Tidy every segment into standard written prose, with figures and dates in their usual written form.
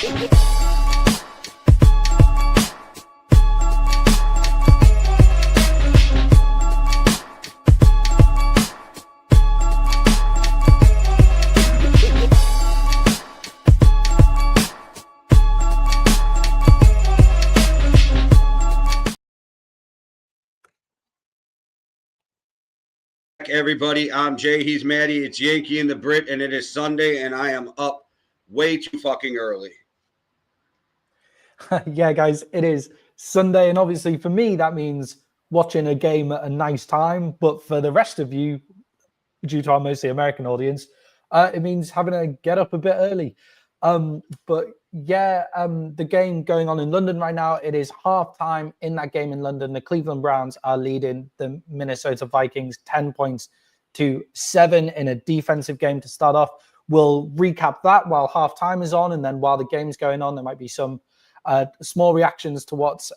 Everybody, I'm Jay, he's Maddie, it's Yankee and the Brit, and it is Sunday, and I am up way too fucking early. Yeah, guys, it is Sunday, and obviously for me, that means watching a game at a nice time, but for the rest of you, due to our mostly American audience, it means having to get up a bit early. The game going on in London right now, it is halftime in that game in London. The Cleveland Browns are leading the Minnesota Vikings 10-7 in a defensive game to start off. We'll recap that while halftime is on, and then while the game's going on, there might be some small reactions to what's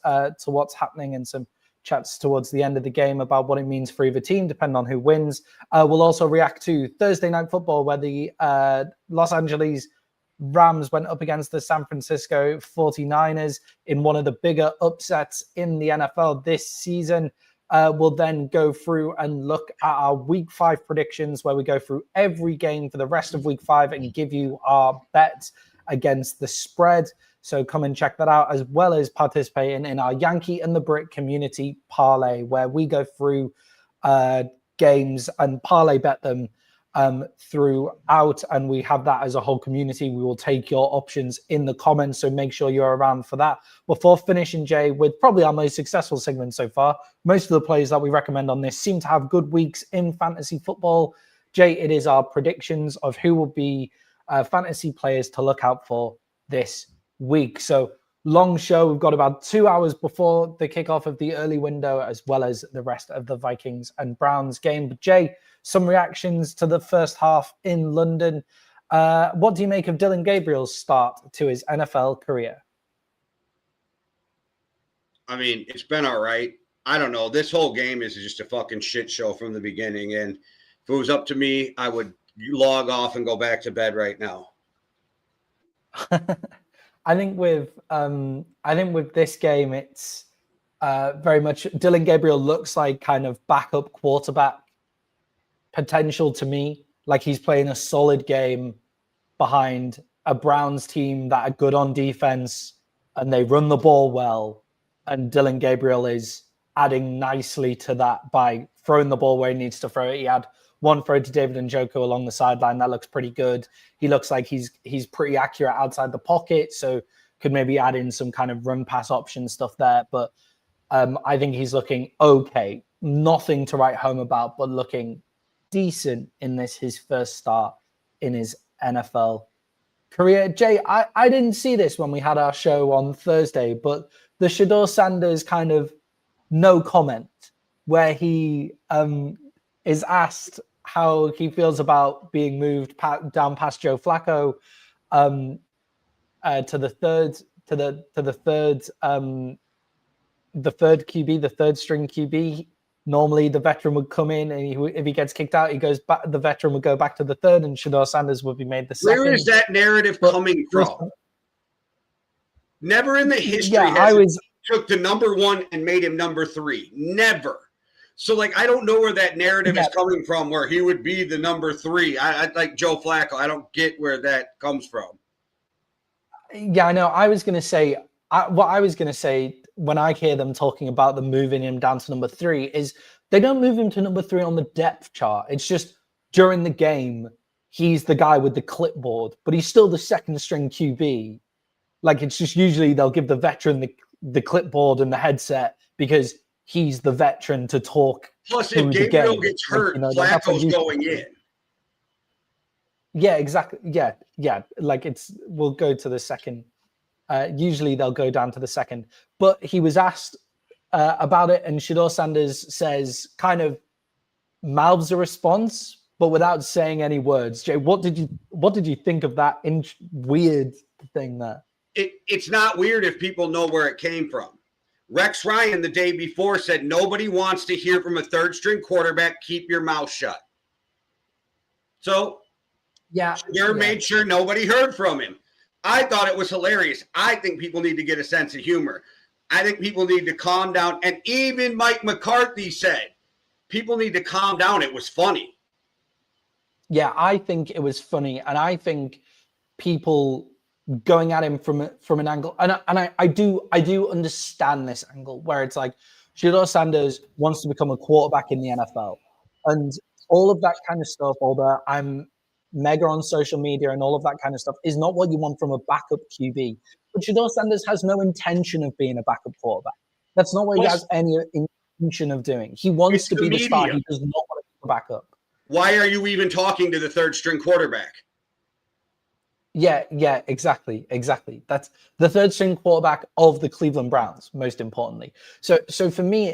happening and some chats towards the end of the game about what it means for either team, depending on who wins. We'll also react to Thursday Night Football, where the Los Angeles Rams went up against the San Francisco 49ers in one of the bigger upsets in the NFL this season. We'll then go through and look at our Week 5 predictions, where we go through every game for the rest of Week 5 and give you our bets against the spread. So come and check that out, as well as participating in our Yankee and the Brit community parlay, where we go through games and parlay bet them throughout, and we have that as a whole community. We will take your options in the comments, so make sure you're around for that. Before finishing, Jay, with probably our most successful segment so far, most of the players that we recommend on this seem to have good weeks in fantasy football. Jay, it is our predictions of who will be fantasy players to look out for this week. So long show. We've got about 2 hours before the kickoff of the early window, as well as the rest of the Vikings and Browns game. But Jay, some reactions to the first half in London. What do you make of Dillion Gabriel's start to his NFL career? I mean, it's been all right. I don't know. This whole game is just a fucking shit show from the beginning. And if it was up to me, I would log off and go back to bed right now. I think with this game, it's very much Dillion Gabriel looks like kind of backup quarterback potential to me. Like he's playing a solid game behind a Browns team that are good on defense and they run the ball well. And Dillion Gabriel is adding nicely to that by throwing the ball where he needs to throw it. He had one throw to David Njoku along the sideline. That looks pretty good. He looks like he's pretty accurate outside the pocket, so could maybe add in some kind of run pass option stuff there. But I think he's looking okay. Nothing to write home about, but looking decent in his first start in his NFL career. Jay, I didn't see this when we had our show on Thursday, but the Sheduer Sanders kind of no comment, where he is asked how he feels about being moved down past Joe Flacco to the third QB, the third string QB. Normally, the veteran would come in, and if he gets kicked out, he goes back. The veteran would go back to the third, and Sheduer Sanders would be made the second. Where is that narrative coming from? Never in the history took the number one and made him number three. Never. So, I don't know where that narrative is coming from, where he would be the number three. I like Joe Flacco. I don't get where that comes from. Yeah, I know. I was going to say when I hear them talking about them moving him down to number three is they don't move him to number three on the depth chart. It's just during the game, he's the guy with the clipboard, but he's still the second string QB. It's just usually they'll give the veteran the clipboard and the headset because he's the veteran to talk. Plus, if Gabriel gets hurt, Flacco's going in. Yeah, exactly. Yeah. We'll go to the second. Usually they'll go down to the second. But he was asked about it, and Sheduer Sanders says, kind of mouths a response, but without saying any words. Jay, what did you think of that weird thing there? It's not weird if people know where it came from. Rex Ryan the day before said, nobody wants to hear from a third-string quarterback. Keep your mouth shut. So, Sheduer made sure nobody heard from him. I thought it was hilarious. I think people need to get a sense of humor. I think people need to calm down. And even Mike McCarthy said, people need to calm down. It was funny. Yeah, I think it was funny. And I think people going at him from an angle, and I do understand this angle where it's like Sheduer Sanders wants to become a quarterback in the NFL. And all of that kind of stuff, although I'm mega on social media and all of that kind of stuff, is not what you want from a backup QB. But Sheduer Sanders has no intention of being a backup quarterback. That's not what he has any intention of doing. He wants to be the star. He does not want to be a backup. Why are you even talking to the third string quarterback? Yeah, exactly. That's the third string quarterback of the Cleveland Browns, most importantly. So for me,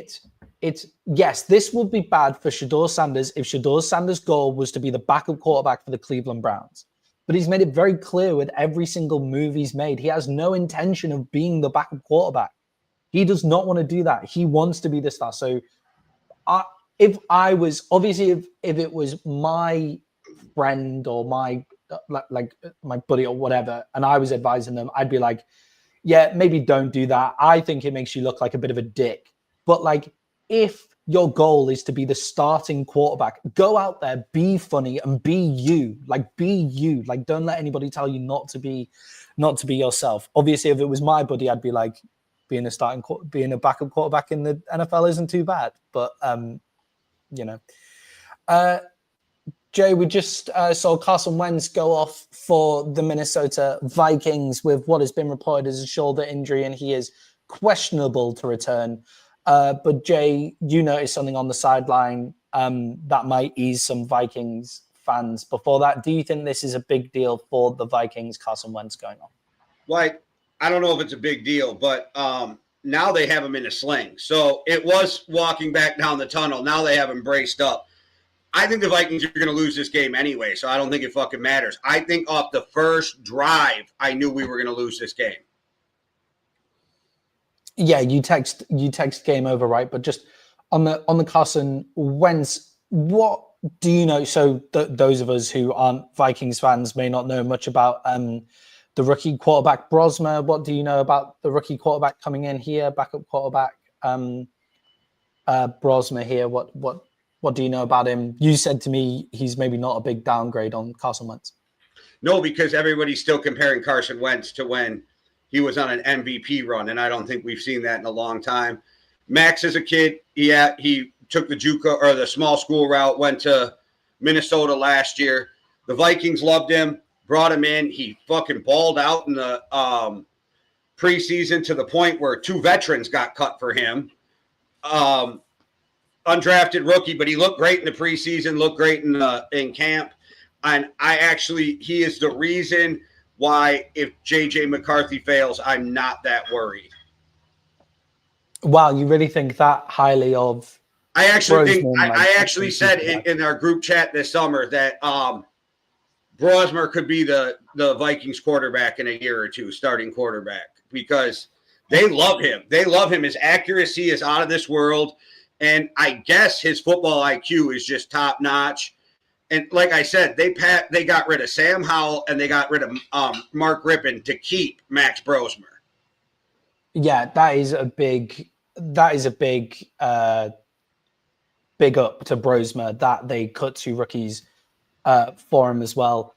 it's yes, this would be bad for Sheduer Sanders if Sheduer Sanders' goal was to be the backup quarterback for the Cleveland Browns. But he's made it very clear with every single move he's made, he has no intention of being the backup quarterback. He does not want to do that. He wants to be the star. So if I was, obviously, if it was my friend or my buddy or whatever, and I was advising them, I'd be like, yeah, maybe don't do that. I think it makes you look like a bit of a dick. But like, if your goal is to be the starting quarterback, go out there, be funny, and be you. Like, be you. Like, don't let anybody tell you not to be yourself. Obviously, if it was my buddy, I'd be like, being a backup quarterback in the NFL isn't too bad. But Jay, we just saw Carson Wentz go off for the Minnesota Vikings with what has been reported as a shoulder injury, and he is questionable to return. But Jay, you noticed something on the sideline that might ease some Vikings fans. Before that, do you think this is a big deal for the Vikings, Carson Wentz going on? Like, I don't know if it's a big deal, but now they have him in a sling. So it was walking back down the tunnel. Now they have him braced up. I think the Vikings are going to lose this game anyway, so I don't think it fucking matters. I think off the first drive, I knew we were going to lose this game. Yeah, you text game over, right? But just on the Carson Wentz, what do you know? So those of us who aren't Vikings fans may not know much about the rookie quarterback Brosmer. What do you know about the rookie quarterback coming in here, backup quarterback Brosmer here? What do you know about him? You said to me he's maybe not a big downgrade on Carson Wentz. No, because everybody's still comparing Carson Wentz to when he was on an MVP run, and I don't think we've seen that in a long time. Max is a kid. Yeah, he took the JUCO or the small school route, went to Minnesota last year. The Vikings loved him, brought him in. He fucking balled out in the preseason to the point where 2 veterans got cut for him. Undrafted rookie, but he looked great in the preseason, looked great in camp. And he is the reason why if J.J. McCarthy fails, I'm not that worried. Wow, you really think that highly of I actually said in our group chat this summer that Brosmer could be the Vikings quarterback in a year or two, starting quarterback, because they love him. They love him. His accuracy is out of this world. And I guess his football IQ is just top notch. And like I said, they got rid of Sam Howell and they got rid of Mark Rippon to keep Max Brosmer. Yeah, that is a big big up to Brosmer that they cut 2 rookies for him as well.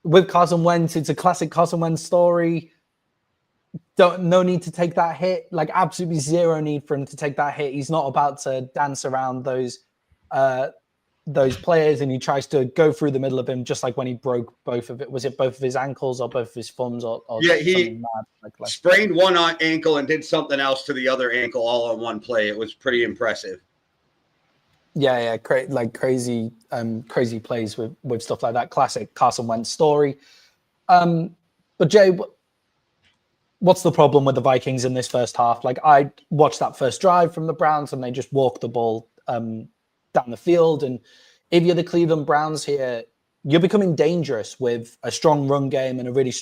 With Carson Wentz, it's a classic Carson Wentz story. No need to take that hit. Like, absolutely zero need for him to take that hit. He's not about to dance around those players, and he tries to go through the middle of him, just like when he broke both of it. Was it both of his ankles or both of his thumbs? Or yeah, he sprained one ankle and did something else to the other ankle all on one play. It was pretty impressive. Yeah, crazy plays with stuff like that. Classic Carson Wentz story. But Jay, what's the problem with the Vikings in this first half? Like, I watched that first drive from the Browns and they just walked the ball down the field. And if you're the Cleveland Browns here, you're becoming dangerous with a strong run game and a really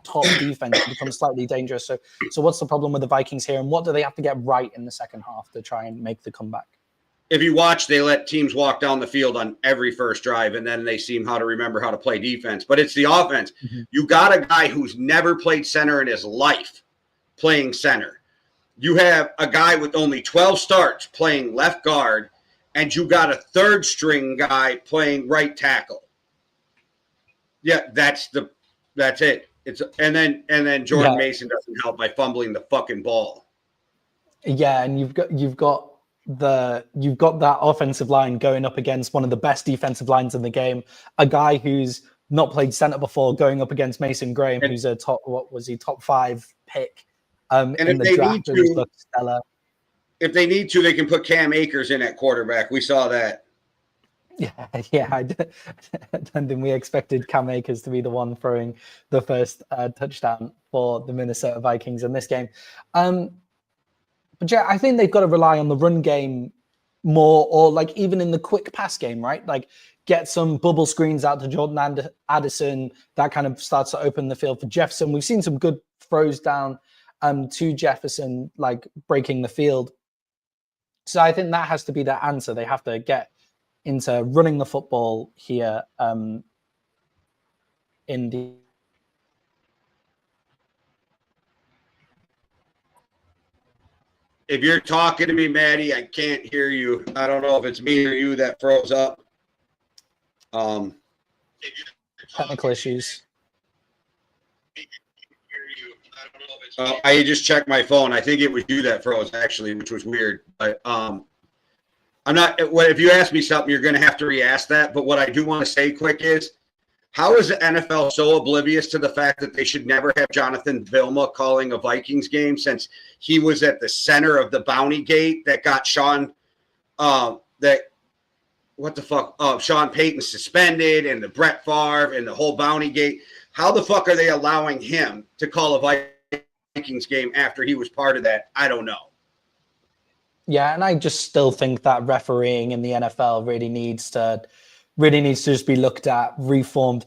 top defense. You become slightly dangerous. So what's the problem with the Vikings here? And what do they have to get right in the second half to try and make the comeback? if you watch, they let teams walk down the field on every first drive, and then they seem how to remember how to play defense. But it's the offense. Mm-hmm. You got a guy who's never played center in his life playing center. You have a guy with only 12 starts playing left guard, and you got a third string guy playing right tackle. Yeah, that's it. And then Jordan Mason doesn't help by fumbling the fucking ball. Yeah, and you've got that offensive line going up against one of the best defensive lines in the game. A guy who's not played center before going up against Mason Graham, who's a top 5 pick in the draft. Stellar. If they need to, they can put Cam Akers in at quarterback. We saw that. Yeah. I don't think we expected Cam Akers to be the one throwing the first touchdown for the Minnesota Vikings in this game. But yeah, I think they've got to rely on the run game more, or like even in the quick pass game, right? Like get some bubble screens out to Jordan Addison. That kind of starts to open the field for Jefferson. We've seen some good throws down to Jefferson, like breaking the field. So I think that has to be their answer. They have to get into running the football here in the... If you're talking to me, Maddie, I can't hear you. I don't know if it's me or you that froze up. Technical issues. I just checked my phone. I think it was you that froze, actually, which was weird. But I'm not. If you ask me something, you're going to have to re-ask that. But what I do want to say quick is, how is the NFL so oblivious to the fact that they should never have Jonathan Vilma calling a Vikings game, since he was at the center of the bounty gate that got Sean Payton suspended, and the Brett Favre and the whole bounty gate? How the fuck are they allowing him to call a Vikings game after he was part of that? I don't know. Yeah, and I just still think that refereeing in the NFL really needs to just be looked at, reformed.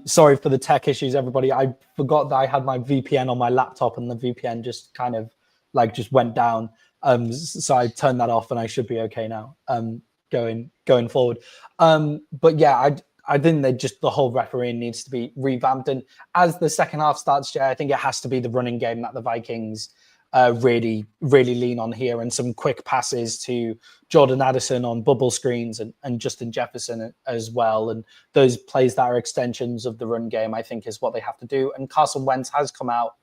Sorry for the tech issues, everybody. I forgot that I had my VPN on my laptop, and the VPN just kind of just went down. So I turned that off, and I should be okay now. Going forward. But yeah, I think that the whole refereeing needs to be revamped. And as the second half starts, Jay, I think it has to be the running game that the Vikings really lean on here, and some quick passes to Jordan Addison on bubble screens and Justin Jefferson as well. And those plays that are extensions of the run game, I think, is what they have to do. And Carson Wentz has come out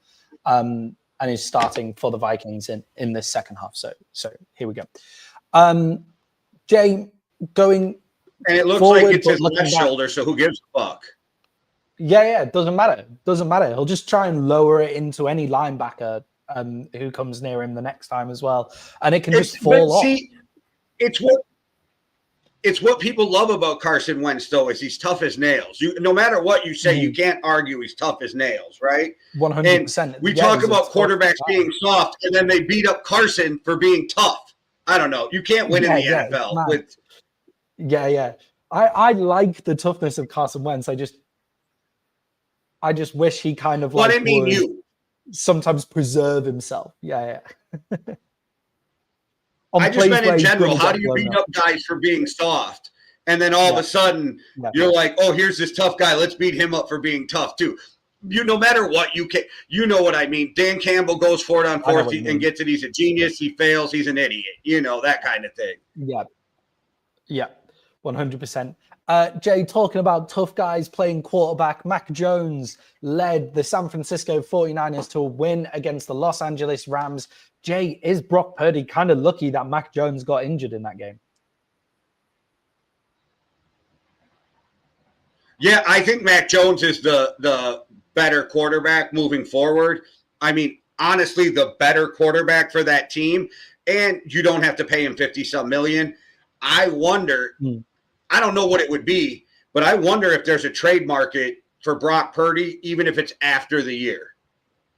and is starting for the Vikings in this second half. So here we go. Jay, going... And it looks forward, like it's his left shoulder, so who gives a fuck? Yeah, it doesn't matter. He'll just try and lower it into any linebacker who comes near him the next time as well, and it can just fall off. See, it's what people love about Carson Wentz, though, is he's tough as nails. No matter what you say, you can't argue he's tough as nails, right? 100%. We talk about quarterbacks being soft, and then they beat up Carson for being tough. I don't know. You can't win in the NFL with. Yeah. I like the toughness of Carson Wentz. I just wish he kind of sometimes preserve himself. Yeah. I just meant in general, how do you beat up guys for being soft? And then all of a sudden you're like, oh, here's this tough guy. Let's beat him up for being tough too. No matter what, you know what I mean. Dan Campbell goes for it on fourth and gets it. He's a genius. He fails. He's an idiot. That kind of thing. Yeah. 100%. Jay, talking about tough guys playing quarterback, Mac Jones led the San Francisco 49ers to a win against the Los Angeles Rams. Jay, is Brock Purdy kind of lucky that Mac Jones got injured in that game? Yeah, I think Mac Jones is the better quarterback moving forward. I mean, honestly, the better quarterback for that team, and you don't have to pay him 50-some million. I wonder, I don't know what it would be, but I wonder if there's a trade market for Brock Purdy, even if it's after the year.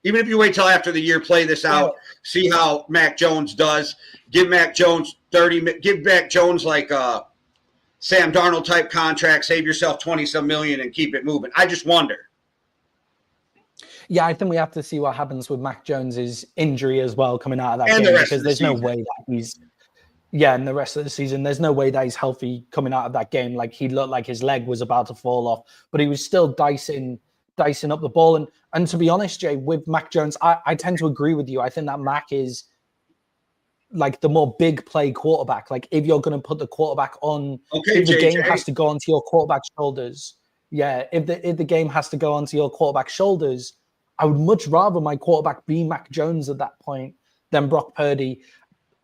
Even if you wait till after the year, play this out, see how Mac Jones does. Give Mac Jones like a Sam Darnold type contract, save yourself 20-some million and keep it moving. I just wonder. Yeah, I think we have to see what happens with Mac Jones's injury as well coming out of that game, because there's no way that he's. Yeah, and the rest of the season, there's no way that he's healthy coming out of that game. Like, he looked like his leg was about to fall off, but he was still dicing up the ball. And to be honest, Jay, with Mac Jones, I tend to agree with you. I think that Mac is like the more big play quarterback. Like, if you're going to put the quarterback on, if the game has to go onto your quarterback's shoulders, if the game has to go onto your quarterback's shoulders, I would much rather my quarterback be Mac Jones at that point than Brock Purdy.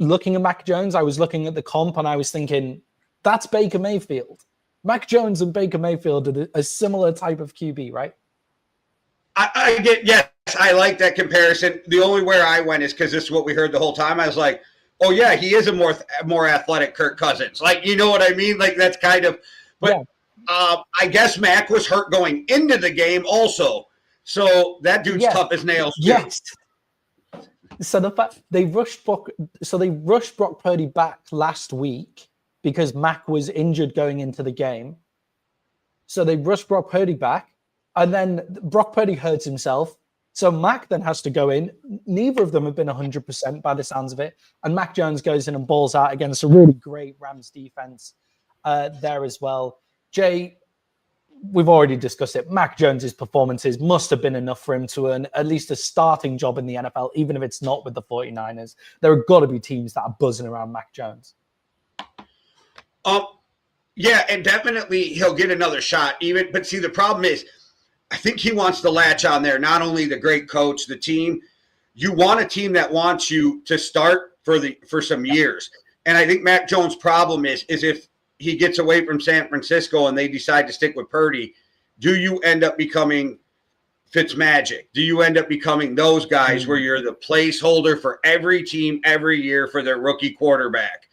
Looking at Mac Jones, I was looking at the comp and I was thinking, that's Baker Mayfield. Mac Jones and Baker Mayfield are a similar type of QB, right? I get, yes, I like that comparison. The only where I went is because this is what we heard the whole time. I was like, oh, yeah, he is a more athletic Kirk Cousins. Like, you know what I mean? Like, that's kind of, but I guess Mac was hurt going into the game also. So that dude's tough as nails, too. Yes. So the fact they rushed Brock Purdy back last week because Mac was injured going into the game. So they rushed Brock Purdy back, and then Brock Purdy hurts himself. So Mac then has to go in. Neither of them have been 100% by the sounds of it. And Mac Jones goes in and balls out against a really great Rams defense there as well. Jay, we've already discussed it. Mac Jones's performances must have been enough for him to earn at least a starting job in the NFL, even if it's not with the 49ers. There have got to be teams that are buzzing around Mac Jones. Yeah, and definitely he'll get another shot. But see, the problem is, I think he wants to latch on there. Not only the great coach, the team. You want a team that wants you to start for some years. And I think Mac Jones' problem is if he gets away from San Francisco and they decide to stick with Purdy, do you end up becoming Fitzmagic? Do you end up becoming those guys where you're the placeholder for every team every year for their rookie quarterback?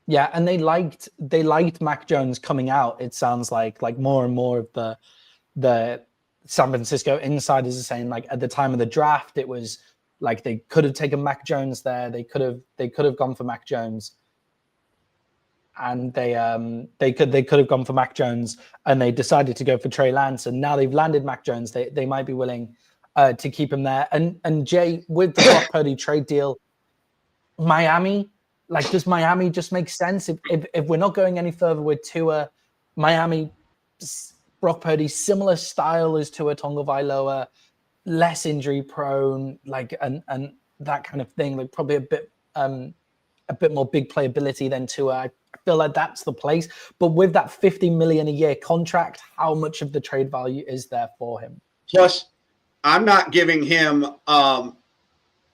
Yeah, and they liked Mac Jones coming out. It sounds like more and more of the San Francisco insiders are saying, like, at the time of the draft, it was like they could have taken Mac Jones there. They could have gone for Mac Jones. And they could have gone for Mac Jones, and they decided to go for Trey Lance, and now they've landed Mac Jones. They might be willing to keep him there. And Jay, with the Brock Purdy trade deal, Miami, like, does Miami just make sense if we're not going any further with Tua? Miami, Brock Purdy, similar style as Tua Tagovailoa, less injury prone, like and that kind of thing. Like, probably a bit more big playability than Tua. I feel like that's the place. But with that $50 million a year contract, how much of the trade value is there for him? Plus, I'm not giving him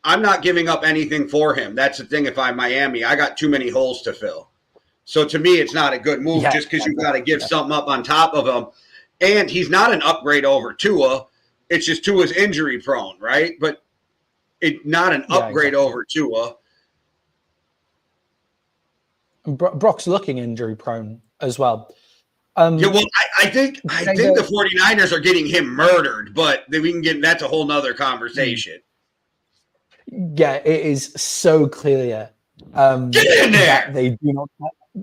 I'm not giving up anything for him. That's the thing. If I'm Miami, I got too many holes to fill. So to me, it's not a good move just because you've got to give something up on top of him. And he's not an upgrade over Tua. It's just Tua's injury prone, right? But it's not an upgrade over Tua. Brock's looking injury prone as well. I think the 49ers are getting him murdered, but then we can get that's a whole nother conversation. Yeah, it is so clear. Get in there. They do not.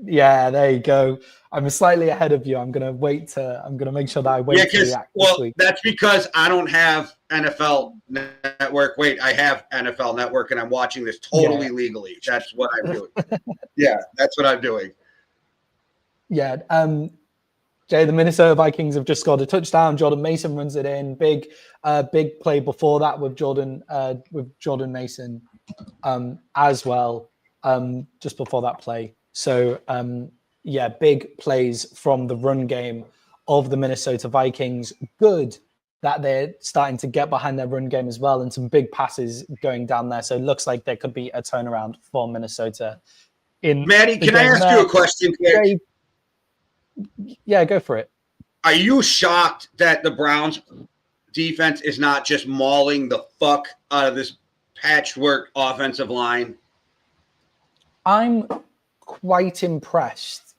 Yeah, there you go. I'm slightly ahead of you. I'm gonna make sure that I wait to react this week. That's because I don't have NFL Network. Wait, I have NFL Network, and I'm watching this totally legally. That's what I'm doing. That's what I'm doing. Yeah. Jay, the Minnesota Vikings have just scored a touchdown. Jordan Mason runs it in. Big play before that with Jordan Mason as well. Just before that play. So big plays from the run game of the Minnesota Vikings. Good that they're starting to get behind their run game as well, and some big passes going down there. So it looks like there could be a turnaround for Minnesota. Maddie, can I ask you a question? Jay, yeah, go for it. Are you shocked that the Browns defense is not just mauling the fuck out of this patchwork offensive line? I'm quite impressed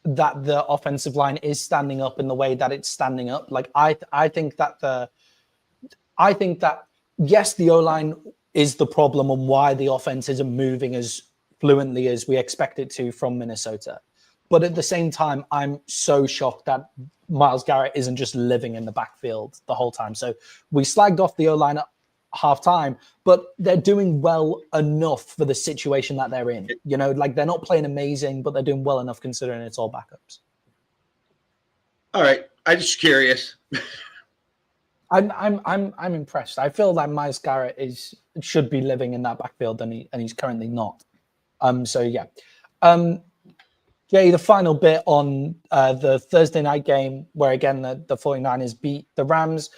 that the offensive line is standing up in the way that it's standing up. Like, I think that yes, the O-line is the problem and why the offense isn't moving as fluently as we expect it to from Minnesota. But at the same time, I'm so shocked that Myles Garrett isn't just living in the backfield the whole time. So we slagged off the O-line halftime, but they're doing well enough for the situation that they're in. You know, like they're not playing amazing, but they're doing well enough considering it's all backups. All right, I'm just curious. I'm impressed. I feel that Myles Garrett should be living in that backfield, and he's currently not. So yeah. Jay, the final bit on the Thursday night game, where again the 49ers beat the Rams.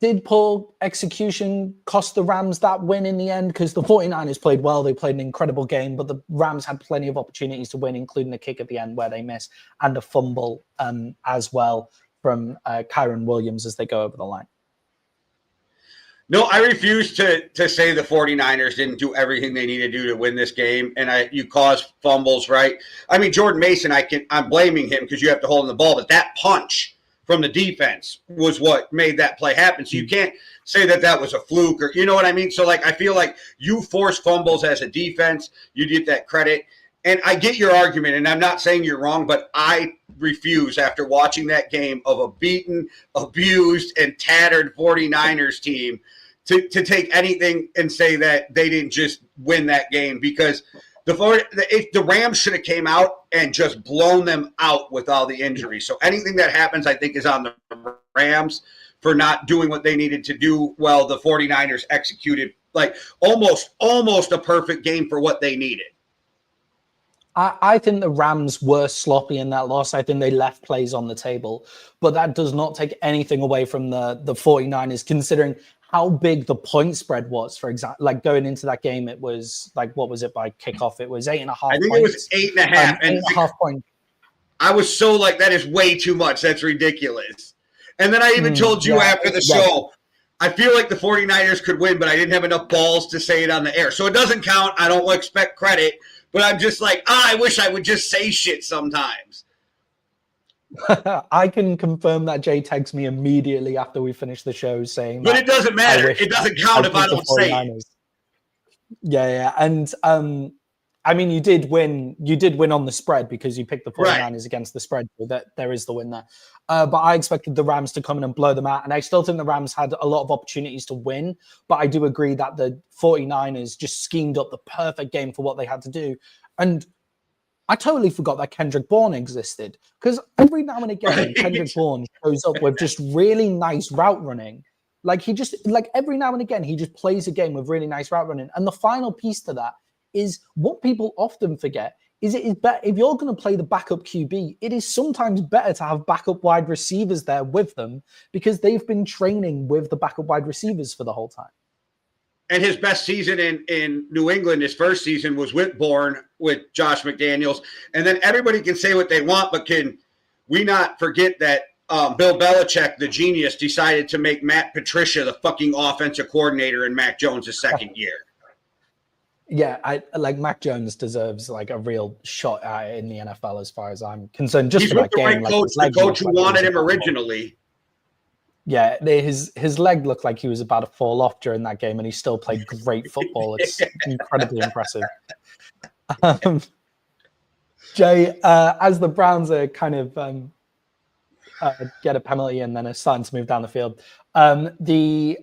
Did poor execution cost the Rams that win in the end? Because the 49ers played well. They played an incredible game, but the Rams had plenty of opportunities to win, including the kick at the end where they miss, and a fumble as well from Kyron Williams as they go over the line. No, I refuse to say the 49ers didn't do everything they need to do to win this game, and you caused fumbles, right? I mean, Jordan Mason, I'm blaming him because you have to hold in the ball, but that punch from the defense was what made that play happen. So you can't say that was a fluke, or you know what I mean? So, like, I feel like you force fumbles as a defense. You get that credit. And I get your argument, and I'm not saying you're wrong, but I refuse, after watching that game of a beaten, abused, and tattered 49ers team, to take anything and say that they didn't just win that game, because the Rams should have came out and just blown them out with all the injuries. So anything that happens, I think, is on the Rams for not doing what they needed to do. Well, the 49ers executed like almost a perfect game for what they needed. I think the Rams were sloppy in that loss. I think they left plays on the table, but that does not take anything away from the 49ers, considering how big the point spread was. For example, like going into that game, it was like, what was it by kickoff? It was 8.5 I think points. It was 8.5. And 8.5 points. I was so like, that is way too much. That's ridiculous. And then I even told you after the show, I feel like the 49ers could win, but I didn't have enough balls to say it on the air. So it doesn't count. I don't expect credit. But I'm just like, I wish I would just say shit sometimes. I can confirm that Jay texts me immediately after we finish the show saying but it doesn't matter. It doesn't count if I don't say it. Yeah. And I mean, you did win on the spread because you picked the 49ers against the spread. So that there is the win there. But I expected the Rams to come in and blow them out. And I still think the Rams had a lot of opportunities to win. But I do agree that the 49ers just schemed up the perfect game for what they had to do. And I totally forgot that Kendrick Bourne existed, because every now and again, Kendrick Bourne shows up with just really nice route running. Like every now and again, he just plays a game with really nice route running. And the final piece to that is what people often forget is it is better if you're going to play the backup QB, it is sometimes better to have backup wide receivers there with them, because they've been training with the backup wide receivers for the whole time. And his best season in New England, his first season, was with Bourne, with Josh McDaniels. And then everybody can say what they want, but can we not forget that Bill Belichick, the genius, decided to make Matt Patricia the fucking offensive coordinator in Mac Jones' second year. Yeah, I like Mac Jones deserves like a real shot at it in the NFL as far as I'm concerned. Just he's for with that the game, right coach, the coach who wanted him originally. Yeah, his leg looked like he was about to fall off during that game, and he still played great football. It's incredibly impressive. Jay, as the Browns are kind of get a penalty and then are starting to move down the field, the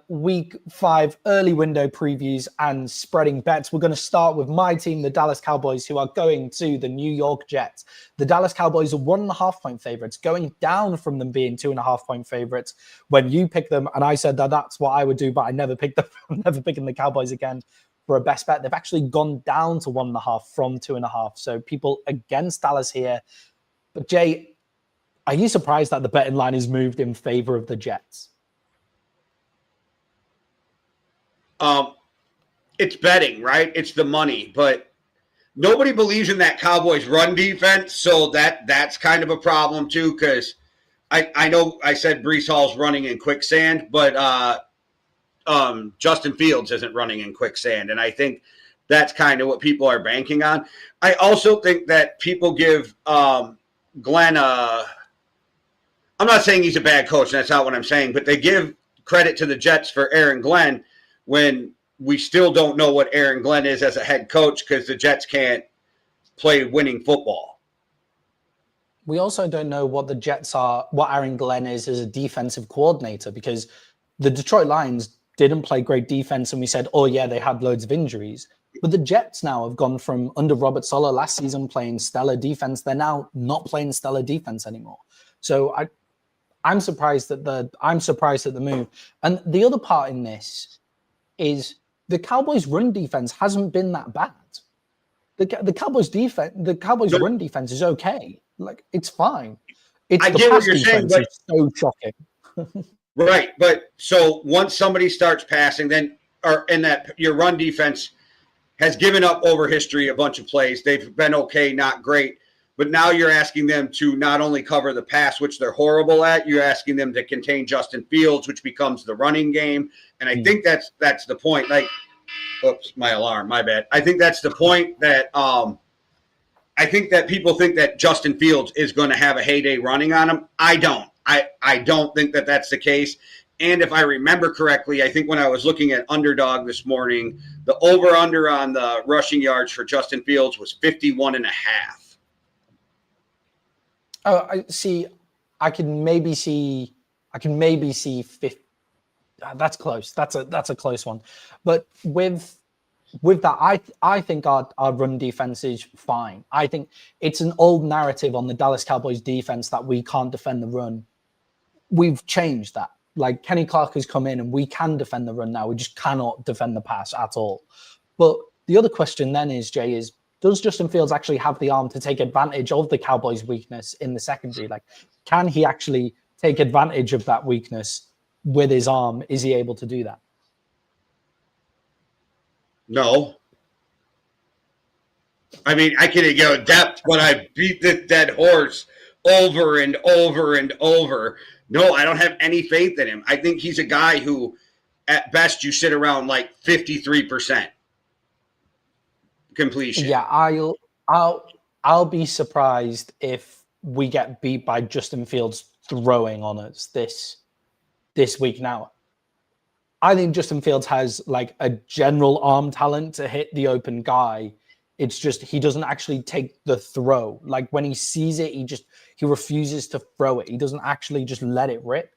week 5 early window previews and spreading bets. We're going to start with my team, the Dallas Cowboys, who are going to the New York Jets. The Dallas Cowboys are 1.5 point favorites, going down from them being 2.5 point favorites when you picked them. And I said that that's what I would do, but I never picked them. I'm never picking the Cowboys again for a best bet. They've actually gone down to 1.5 from 2.5. So people against Dallas here. But Jay, are you surprised that the betting line is moved in favor of the Jets? It's betting, right? It's the money, but nobody believes in that Cowboys run defense, so that's kind of a problem too, because I know I said Breece Hall's running in quicksand, but Justin Fields isn't running in quicksand, and I think that's kind of what people are banking on. I also think that people give Glenn I'm not saying he's a bad coach, that's not what I'm saying, but they give credit to the Jets for Aaron Glenn when we still don't know what Aaron Glenn is as a head coach, because the Jets can't play winning football. We also don't know what the Jets are, what Aaron Glenn is as a defensive coordinator, because the Detroit Lions didn't play great defense, and we said, oh yeah, they had loads of injuries. But the Jets now have gone from under Robert Saleh last season playing stellar defense. They're now not playing stellar defense anymore. So I'm surprised at the move. And the other part in this is the Cowboys' run defense hasn't been that bad. The Cowboys' run defense is okay. Like, it's fine. It's the pass defense is so shocking. Right, but so once somebody starts passing, then your run defense has given up over history a bunch of plays. They've been okay, not great. But now you're asking them to not only cover the pass, which they're horrible at, you're asking them to contain Justin Fields, which becomes the running game. And I think that's the point. Like, oops, my alarm, my bad. I think that's the point that I think that people think that Justin Fields is going to have a heyday running on him. I don't. I don't think that that's the case. And if I remember correctly, I think when I was looking at Underdog this morning, the over-under on the rushing yards for Justin Fields was 51.5. Oh, I see. I can maybe see 50. That's close. That's a close one. But with that, I think our run defense is fine. I think it's an old narrative on the Dallas Cowboys defense that we can't defend the run. We've changed that. Like, Kenny Clark has come in and we can defend the run now. We just cannot defend the pass at all. But the other question then is, Jay, is does Justin Fields actually have the arm to take advantage of the Cowboys' weakness in the secondary? Like, can he actually take advantage of that weakness with his arm? Is he able to do that? No. I mean, I can go depth, but I beat this dead horse over and over and over. No, I don't have any faith in him. I think he's a guy who, at best, you sit around like 53% completion. Yeah, I'll be surprised if we get beat by Justin Fields throwing on us this week. Now, I think Justin Fields has like a general arm talent to hit the open guy. It's just he doesn't actually take the throw. Like, when he sees it, he refuses to throw it. He doesn't actually just let it rip.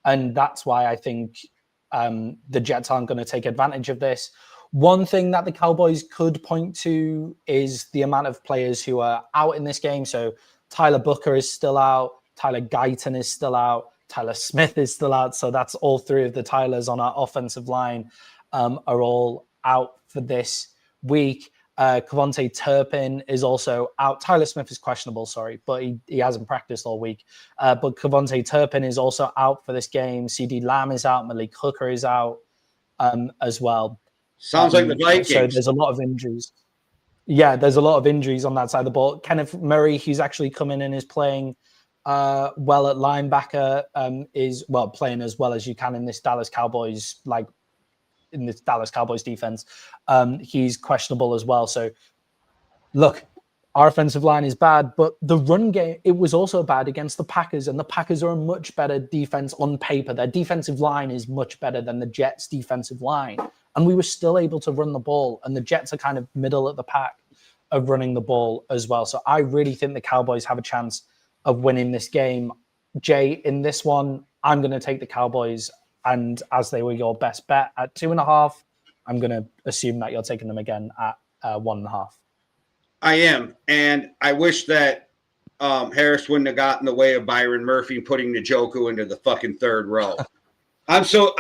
And that's why I think the Jets aren't going to take advantage of this. One thing that the Cowboys could point to is the amount of players who are out in this game. So Tyler Booker is still out. Tyler Guyton is still out. Tyler Smith is still out. So that's all three of the Tylers on our offensive line are all out for this week. Kevontae Turpin is also out. Tyler Smith is questionable, but he hasn't practiced all week. But Kevontae Turpin is also out for this game. CD Lamb is out. Malik Hooker is out as well. Sounds like the Vikings. So there's a lot of injuries. Yeah, there's a lot of injuries on that side of the ball. Kenneth Murray, who's actually come in and is playing well at linebacker, is playing as well as you can in this Dallas Cowboys defense. He's questionable as well. So look, our offensive line is bad, but the run game, it was also bad against the Packers, and the Packers are a much better defense on paper. Their defensive line is much better than the Jets' defensive line. And we were still able to run the ball, and the Jets are kind of middle of the pack of running the ball as well. So I really think the Cowboys have a chance of winning this game. Jay, in this one, I'm going to take the Cowboys, and as they were your best bet at 2.5, I'm going to assume that you're taking them again at 1.5. I am, and I wish that Harris wouldn't have gotten in the way of Byron Murphy putting Njoku into the fucking third row. I'm so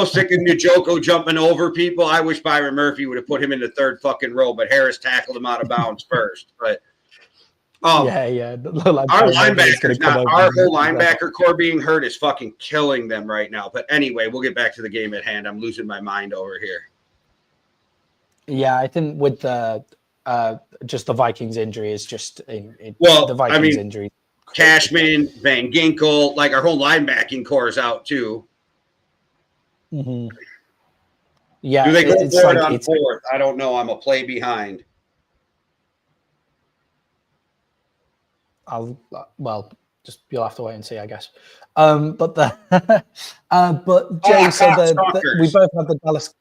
sick of Njoku jumping over people. I wish Byron Murphy would have put him in the third fucking row, but Harris tackled him out of bounds first. But yeah. Our whole linebacker core being hurt is fucking killing them right now. But anyway, we'll get back to the game at hand. I'm losing my mind over here. Yeah, I think with the just the Vikings injury is just the Vikings injury. Cashman, Van Ginkel, like our whole linebacking core is out too. Mm-hmm. Yeah, do they go for it on fourth? I don't know. I'm a play behind. You'll have to wait and see, I guess. But Jay, we both have the Dallas.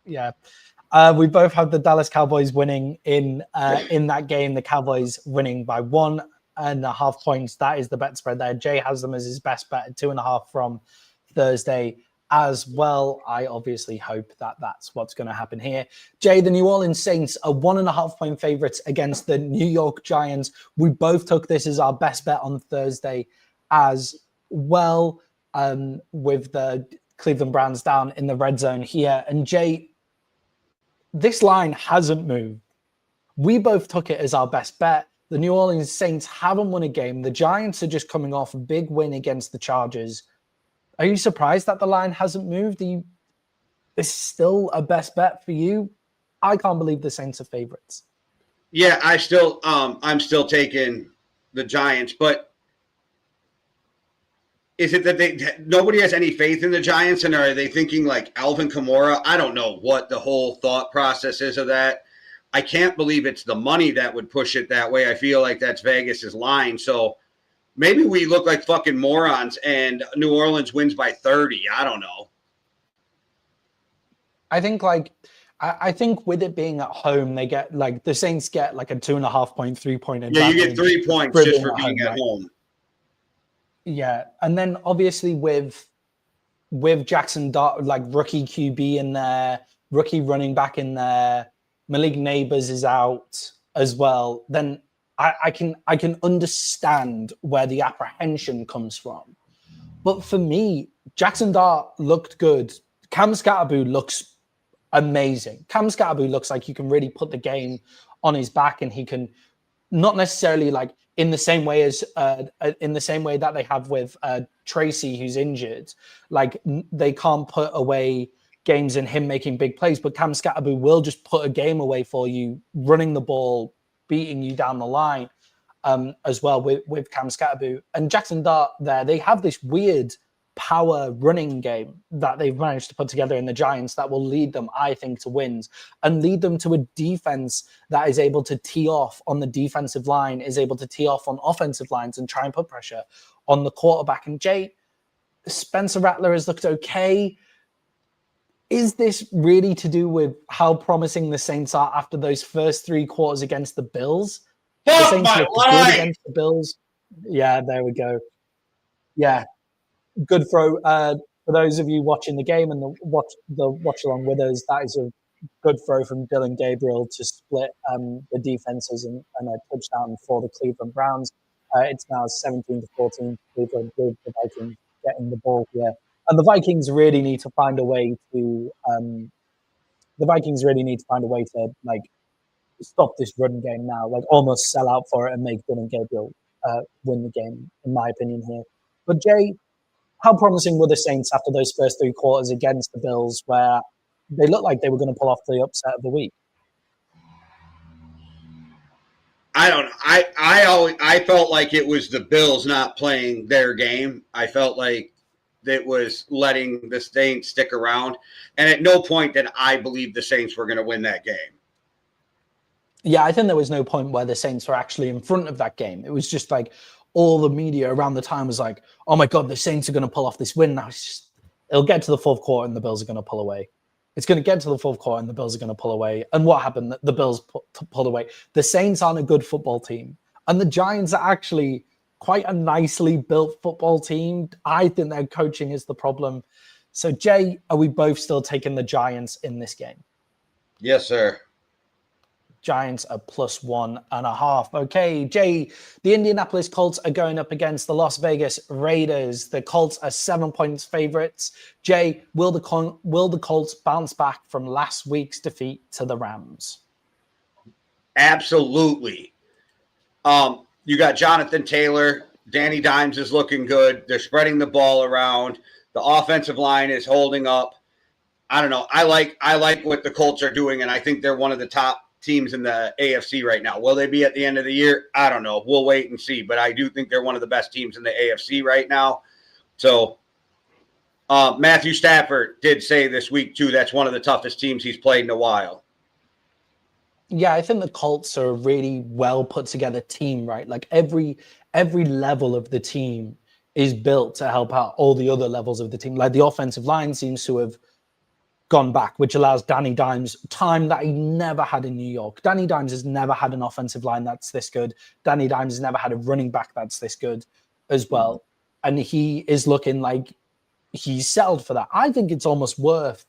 Yeah, we both have the Dallas Cowboys winning in that game. The Cowboys winning by 1.5 points. That is the bet spread there. Jay has them as his best bet at 2.5 from Thursday. as well. I obviously hope that that's what's going to happen here. Jay, the New Orleans Saints are 1.5-point favorites against the New York Giants. We both took this as our best bet on Thursday as well, with the Cleveland Browns down in the red zone here. And Jay, this line hasn't moved. We both took it as our best bet. The New Orleans Saints haven't won a game. The Giants are just coming off a big win against the Chargers. Are you surprised that the line hasn't moved? Is this still a best bet for you? I can't believe the Saints are favorites. Yeah, I'm still taking the Giants, but is it that nobody has any faith in the Giants, and are they thinking like Alvin Kamara? I don't know what the whole thought process is of that. I can't believe it's the money that would push it that way. I feel like that's Vegas's line. So maybe we look like fucking morons and New Orleans wins by 30. I don't know. I think with it being at home, they get like the Saints get like a 2.5-point, 3-point advantage. Yeah, you get 3 points just for being at home. Yeah. And then obviously with Jackson Dart, like rookie QB in there, rookie running back in there, Malik Neighbors is out as well, then I can understand where the apprehension comes from. But for me, Jackson Dart looked good. Cam Scatterboo looks amazing. Cam Scatterboo looks like you can really put the game on his back, and he can not necessarily like in the same way that they have with Tracy, who's injured. Like they can't put away games in him making big plays, but Cam Scatterboo will just put a game away for you, running the ball, beating you down the line as well with Cam Scatterboo. And Jackson Dart there, they have this weird power running game that they've managed to put together in the Giants that will lead them, I think, to wins and lead them to a defense that is able to tee off on the defensive line, is able to tee off on offensive lines and try and put pressure on the quarterback. And Jay, Spencer Rattler has looked okay. Is this really to do with how promising the Saints are after those first 3 quarters against the Bills? The Saints looked good against the Bills. Yeah, there we go. Yeah, good throw. For those of you watching the game and the watch along with us, that is a good throw from Dillion Gabriel to split the defenses and a touchdown for the Cleveland Browns. It's now 17-14. Cleveland with the Vikings getting the ball here. And the Vikings really need to find a way to like stop this run game now, like almost sell out for it and make Dillion Gabriel win the game, in my opinion here. But Jay, how promising were the Saints after those first 3 quarters against the Bills, where they looked like they were going to pull off the upset of the week? I don't know. I felt like it was the Bills not playing their game. I felt like that was letting the Saints stick around. And at no point did I believe the Saints were going to win that game. Yeah, I think there was no point where the Saints were actually in front of that game. It was just like all the media around the time was like, oh my God, the Saints are going to pull off this win. Now it'll get to the 4th quarter and the Bills are going to pull away. It's going to get to the 4th quarter and the Bills are going to pull away. And what happened? The Bills pulled away. The Saints aren't a good football team. And the Giants are actually quite a nicely built football team. I think their coaching is the problem. So, Jay, are we both still taking the Giants in this game? Yes, sir. Giants are +1.5. Okay, Jay, the Indianapolis Colts are going up against the Las Vegas Raiders. The Colts are 7-point favorites. Jay, will the Colts bounce back from last week's defeat to the Rams? Absolutely. You got Jonathan Taylor. Danny Dimes is looking good. They're spreading the ball around. The offensive line is holding up. I don't know. I like what the Colts are doing, and I think they're one of the top teams in the AFC right now. Will they be at the end of the year? I don't know. We'll wait and see. But I do think they're one of the best teams in the AFC right now. So Matthew Stafford did say this week, too, that's one of the toughest teams he's played in a while. Yeah, I think the Colts are a really well put together team, right? Like every level of the team is built to help out all the other levels of the team. Like the offensive line seems to have gone back, which allows Danny Dimes time that he never had in New York. Danny Dimes has never had an offensive line that's this good. Danny Dimes has never had a running back that's this good as well. And he is looking like he's settled for that. I think it's almost worth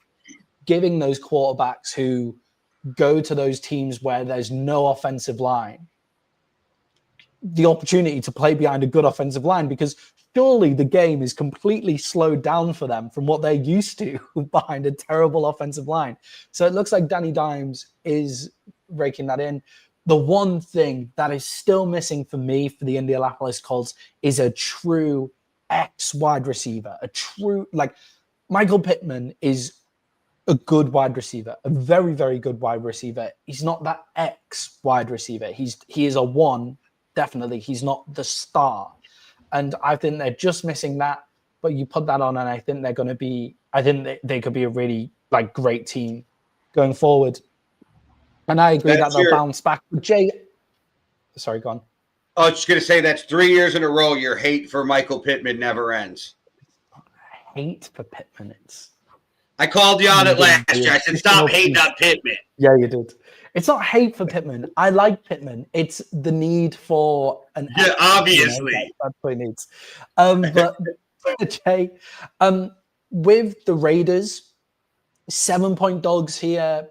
giving those quarterbacks who go to those teams where there's no offensive line the opportunity to play behind a good offensive line, because surely the game is completely slowed down for them from what they're used to behind a terrible offensive line. So it looks like Danny Dimes is raking that in. The one thing that is still missing for me for the Indianapolis Colts is a true X wide receiver, a true, like, Michael Pittman is a good wide receiver, a very, very good wide receiver. He's not that X wide receiver. He is a one, definitely. He's not the star. And I think they're just missing that. But you put that on, and I think they're going to be, I think they could be a really, like, great team going forward. And I agree that they'll bounce back. Jay, sorry, go on. I was just going to say that's 3 years in a row your hate for Michael Pittman never ends. Hate for Pittman. I called you on it last year. I said, stop hating on Pittman. Yeah, you did. It's not hate for Pittman. I like Pittman. It's the need for an... Yeah, obviously. That's what he needs. But, Jay, with the Raiders, 7-point dogs here,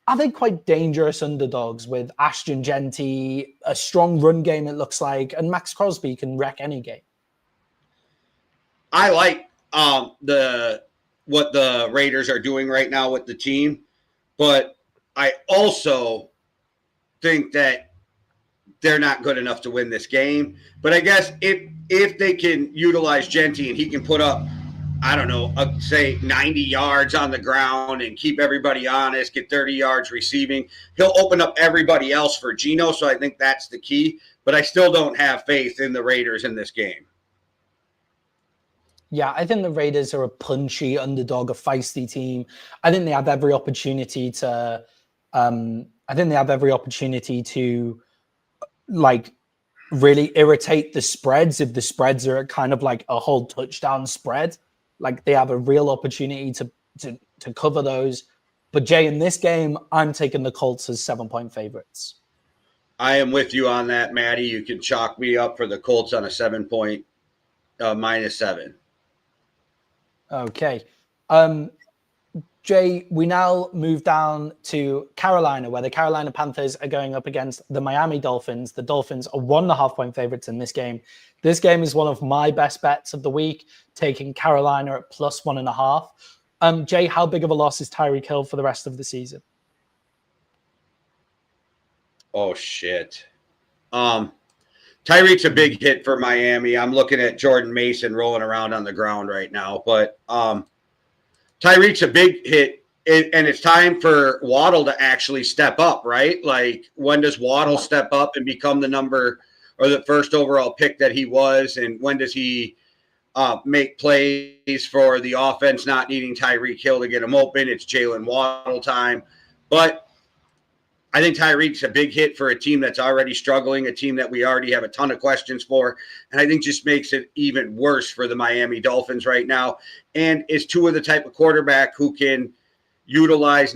are they quite dangerous underdogs with Ashton Genty, a strong run game it looks like, and Max Crosby can wreck any game? I like what the Raiders are doing right now with the team, but I also think that they're not good enough to win this game. But I guess if they can utilize Genty and he can put up, I don't know, say 90 yards on the ground and keep everybody honest, get 30 yards receiving, he'll open up everybody else for Geno. So I think that's the key. But I still don't have faith in the Raiders in this game. Yeah, I think the Raiders are a punchy underdog, a feisty team. I think they have every opportunity to like really irritate the spreads if the spreads are kind of like a whole touchdown spread. Like they have a real opportunity to cover those. But Jay, in this game, I'm taking the Colts as 7-point favorites. I am with you on that, Maddie. You can chalk me up for the Colts on a 7-point -7. Okay. Jay, we now move down to Carolina, where the Carolina Panthers are going up against the Miami Dolphins. The Dolphins are 1.5-point favorites in this game. This game is one of my best bets of the week, taking Carolina at +1.5. Jay, how big of a loss is Tyreek Hill for the rest of the season? Oh, shit. Tyreek's a big hit for Miami. I'm looking at Jordan Mason rolling around on the ground right now. But Tyreek's a big hit, and it's time for Waddle to actually step up, right? Like, when does Waddle step up and become the number or the first overall pick that he was? And when does he make plays for the offense not needing Tyreek Hill to get him open? It's Jalen Waddle time. But I think Tyreek's a big hit for a team that's already struggling, a team that we already have a ton of questions for. And I think just makes it even worse for the Miami Dolphins right now. And is Tua the type of quarterback who can utilize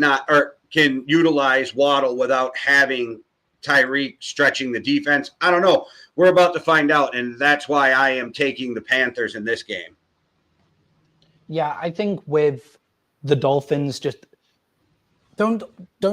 Waddle without having Tyreek stretching the defense? I don't know. We're about to find out. And that's why I am taking the Panthers in this game. Yeah, I think with the Dolphins, just don't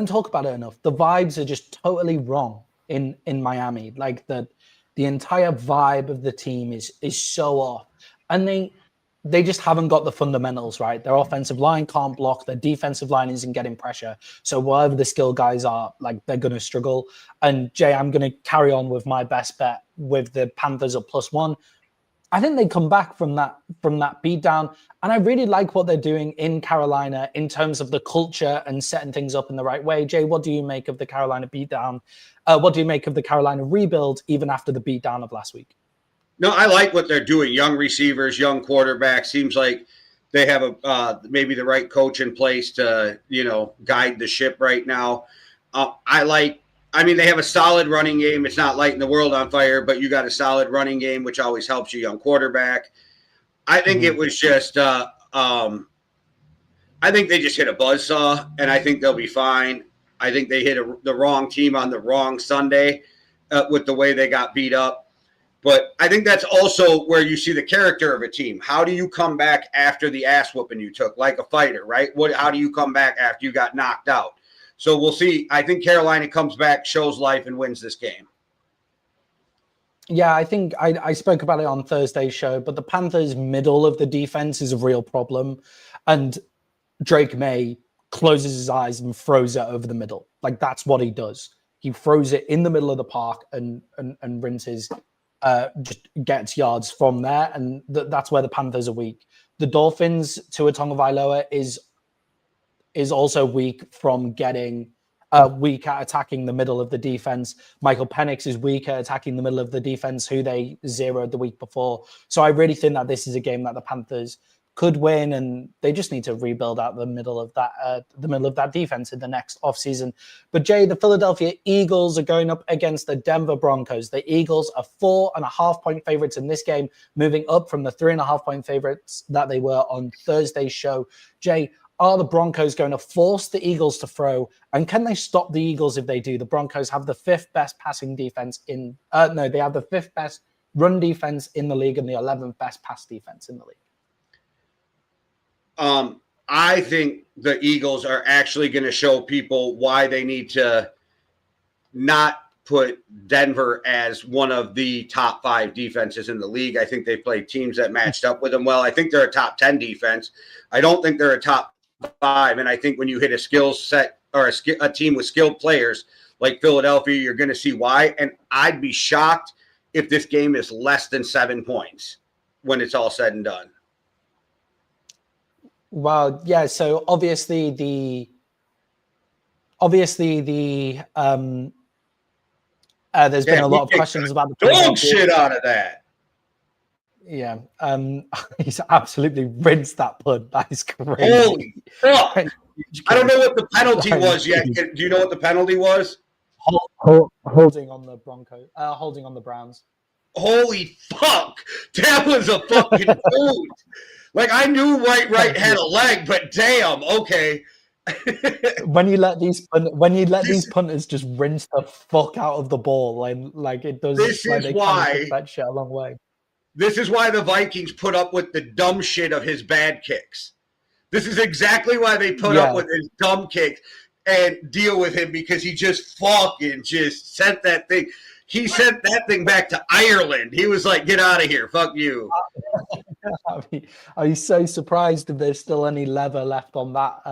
talk about it enough. The vibes are just totally wrong in Miami. Like the entire vibe of the team is so off, and they just haven't got the fundamentals right. Their offensive line can't block. Their defensive line isn't getting pressure. So wherever the skill guys are, like, they're going to struggle. And Jay, I'm going to carry on with my best bet with the Panthers at +1. I think they come back from that beatdown. And I really like what they're doing in Carolina in terms of the culture and setting things up in the right way. Jay, what do you make of the Carolina beatdown? What do you make of the Carolina rebuild even after the beatdown of last week? No, I like what they're doing. Young receivers, young quarterbacks. Seems like they have maybe the right coach in place to, guide the ship right now. They have a solid running game. It's not lighting the world on fire, but you got a solid running game, which always helps you, young quarterback. I think it was just I think they just hit a buzzsaw, and I think they'll be fine. I think they hit the wrong team on the wrong Sunday with the way they got beat up. But I think that's also where you see the character of a team. How do you come back after the ass whooping you took, like a fighter, right? How do you come back after you got knocked out? So we'll see. I think Carolina comes back, shows life, and wins this game. Yeah, I think I spoke about it on Thursday's show, but the Panthers' middle of the defense is a real problem. And Drake May closes his eyes and throws it over the middle. Like, that's what he does. He throws it in the middle of the park and rinses, just gets yards from there. And that's where the Panthers are weak. The Dolphins, Tua Tagovailoa is also weak from getting weak at attacking the middle of the defense. Michael Penix is weak at attacking the middle of the defense, who they zeroed the week before. So I really think that this is a game that the Panthers could win, and they just need to rebuild out the middle of that defense in the next offseason. But Jay, the Philadelphia Eagles are going up against the Denver Broncos. The Eagles are 4.5-point favorites in this game, moving up from the 3.5-point favorites that they were on Thursday's show. Jay, are the Broncos going to force the Eagles to throw? And can they stop the Eagles if they do? The Broncos have the 5th best passing defense they have the 5th best run defense in the league and the 11th best pass defense in the league. I think the Eagles are actually going to show people why they need to not put Denver as one of the top 5 defenses in the league. I think they played teams that matched up with them well. I think they're a top 10 defense. I don't think they're a top 5. And I think when you hit a skill set or a team with skilled players like Philadelphia, you're going to see why. And I'd be shocked if this game is less than 7 points when it's all said and done. Well, yeah. So obviously there's been a lot of questions about the dog shit out of that. Yeah, he's absolutely rinsed that punt. That is crazy. Holy fuck! I don't know what the penalty was yet. Do you know what the penalty was? Holding on the Broncos, holding on the Browns. Holy fuck! That was a fucking boot. Like, I knew right had a leg, but damn, okay. when you let these punters just rinse the fuck out of the ball, like it does. This is why that shit a long way. This is why the Vikings put up with the dumb shit of his bad kicks. This is exactly why they put up with his dumb kicks and deal with him, because he just fucking just sent that thing. He sent that thing back to Ireland. He was like, get out of here. Fuck you. Are you so surprised if there's still any leather left on that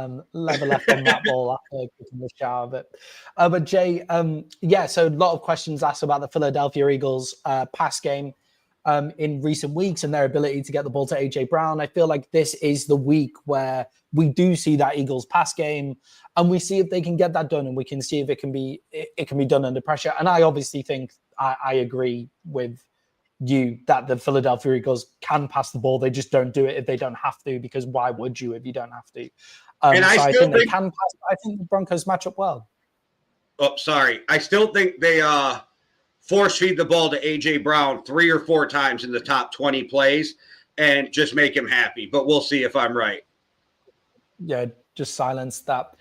ball after getting the shower of it? But Jay, so a lot of questions asked about the Philadelphia Eagles pass game in recent weeks and their ability to get the ball to AJ Brown. I feel like this is the week where we do see that Eagles pass game, and we see if they can get that done, and we can see if it can be done under pressure. And I obviously think I agree with you that the Philadelphia Eagles can pass the ball. They just don't do it if they don't have to, because why would you if you don't have to? I think they can pass. I think the Broncos match up well. Oh, sorry. I still think they force feed the ball to AJ Brown 3 or 4 times in the top 20 plays and just make him happy. But we'll see if I'm right. Yeah, just silence that.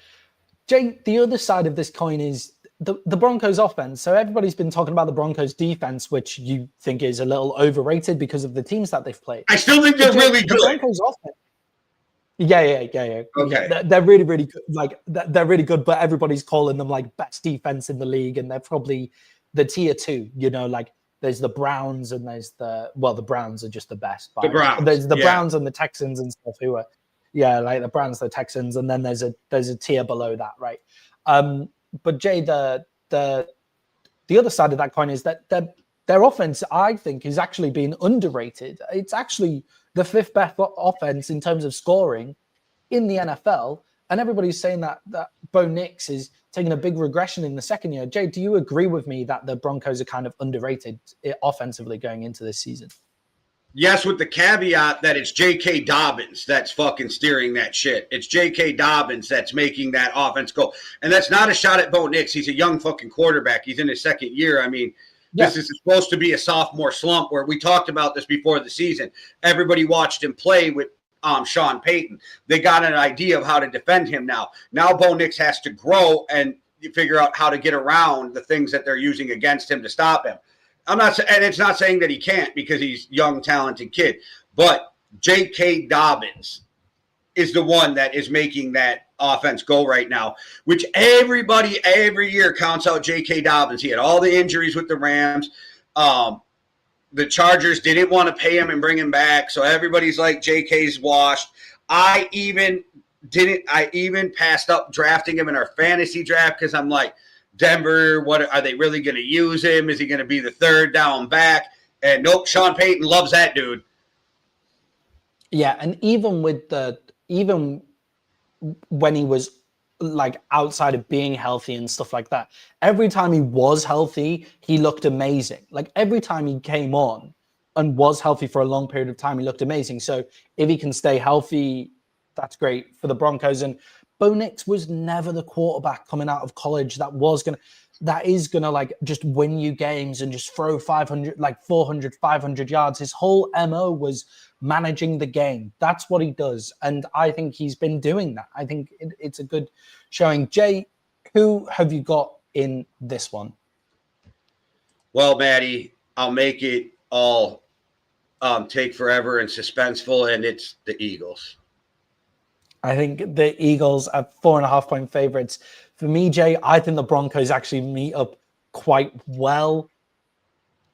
Jay, the other side of this coin is the Broncos offense. So everybody's been talking about the Broncos defense, which you think is a little overrated because of the teams that they've played. I still think they're really good. The Broncos offense. Yeah. Okay. Yeah, they're really, really good. Like, they're really good, but everybody's calling them like best defense in the league, and they're probably the tier 2, like there's the Browns and there's the Browns are just the best. The Browns. There's the Browns and the Texans and stuff who are, like the Browns, the Texans, and then there's a tier below that, right? But Jay, the other side of that coin is that their offense, I think, is actually being underrated. It's actually the 5th best offense in terms of scoring in the NFL, and everybody's saying that Bo Nix is taking a big regression in the second year. Jay, do you agree with me that the Broncos are kind of underrated offensively going into this season? Yes, with the caveat that it's J.K. Dobbins that's fucking steering that shit. It's J.K. Dobbins that's making that offense go. And that's not a shot at Bo Nix. He's a young fucking quarterback. He's in his second year. I mean, This is supposed to be a sophomore slump, where we talked about this before the season. Everybody watched him play with Sean Payton. They got an idea of how to defend him now. Now Bo Nix has to grow and figure out how to get around the things that they're using against him to stop him. I'm not, and it's not saying that he can't because he's young, talented kid, but J.K. Dobbins is the one that is making that offense go right now, which everybody every year counts out J.K. Dobbins. He had all the injuries with the Rams. The Chargers didn't want to pay him and bring him back, so everybody's like, J.K.'s washed. I even passed up drafting him in our fantasy draft because I'm like, Denver, what are they really going to use him? Is he going to be the third down back? And nope, Sean Payton loves that dude. Yeah, and even when he was like outside of being healthy and stuff like that, every time he was healthy, he looked amazing. Like every time he came on and was healthy for a long period of time, he looked amazing. So if he can stay healthy, that's great for the Broncos. And Bo Nix was never the quarterback coming out of college that is gonna like just win you games and just throw 500, 500 yards. His whole MO was managing the game. That's what he does. And I think he's been doing that. I think it's a good showing. Jay, who have you got in this one? Well, Maddie, I'll make it all take forever and suspenseful, and it's the Eagles. I think the Eagles are 4.5-point favorites. For me, Jay, I think the Broncos actually meet up quite well.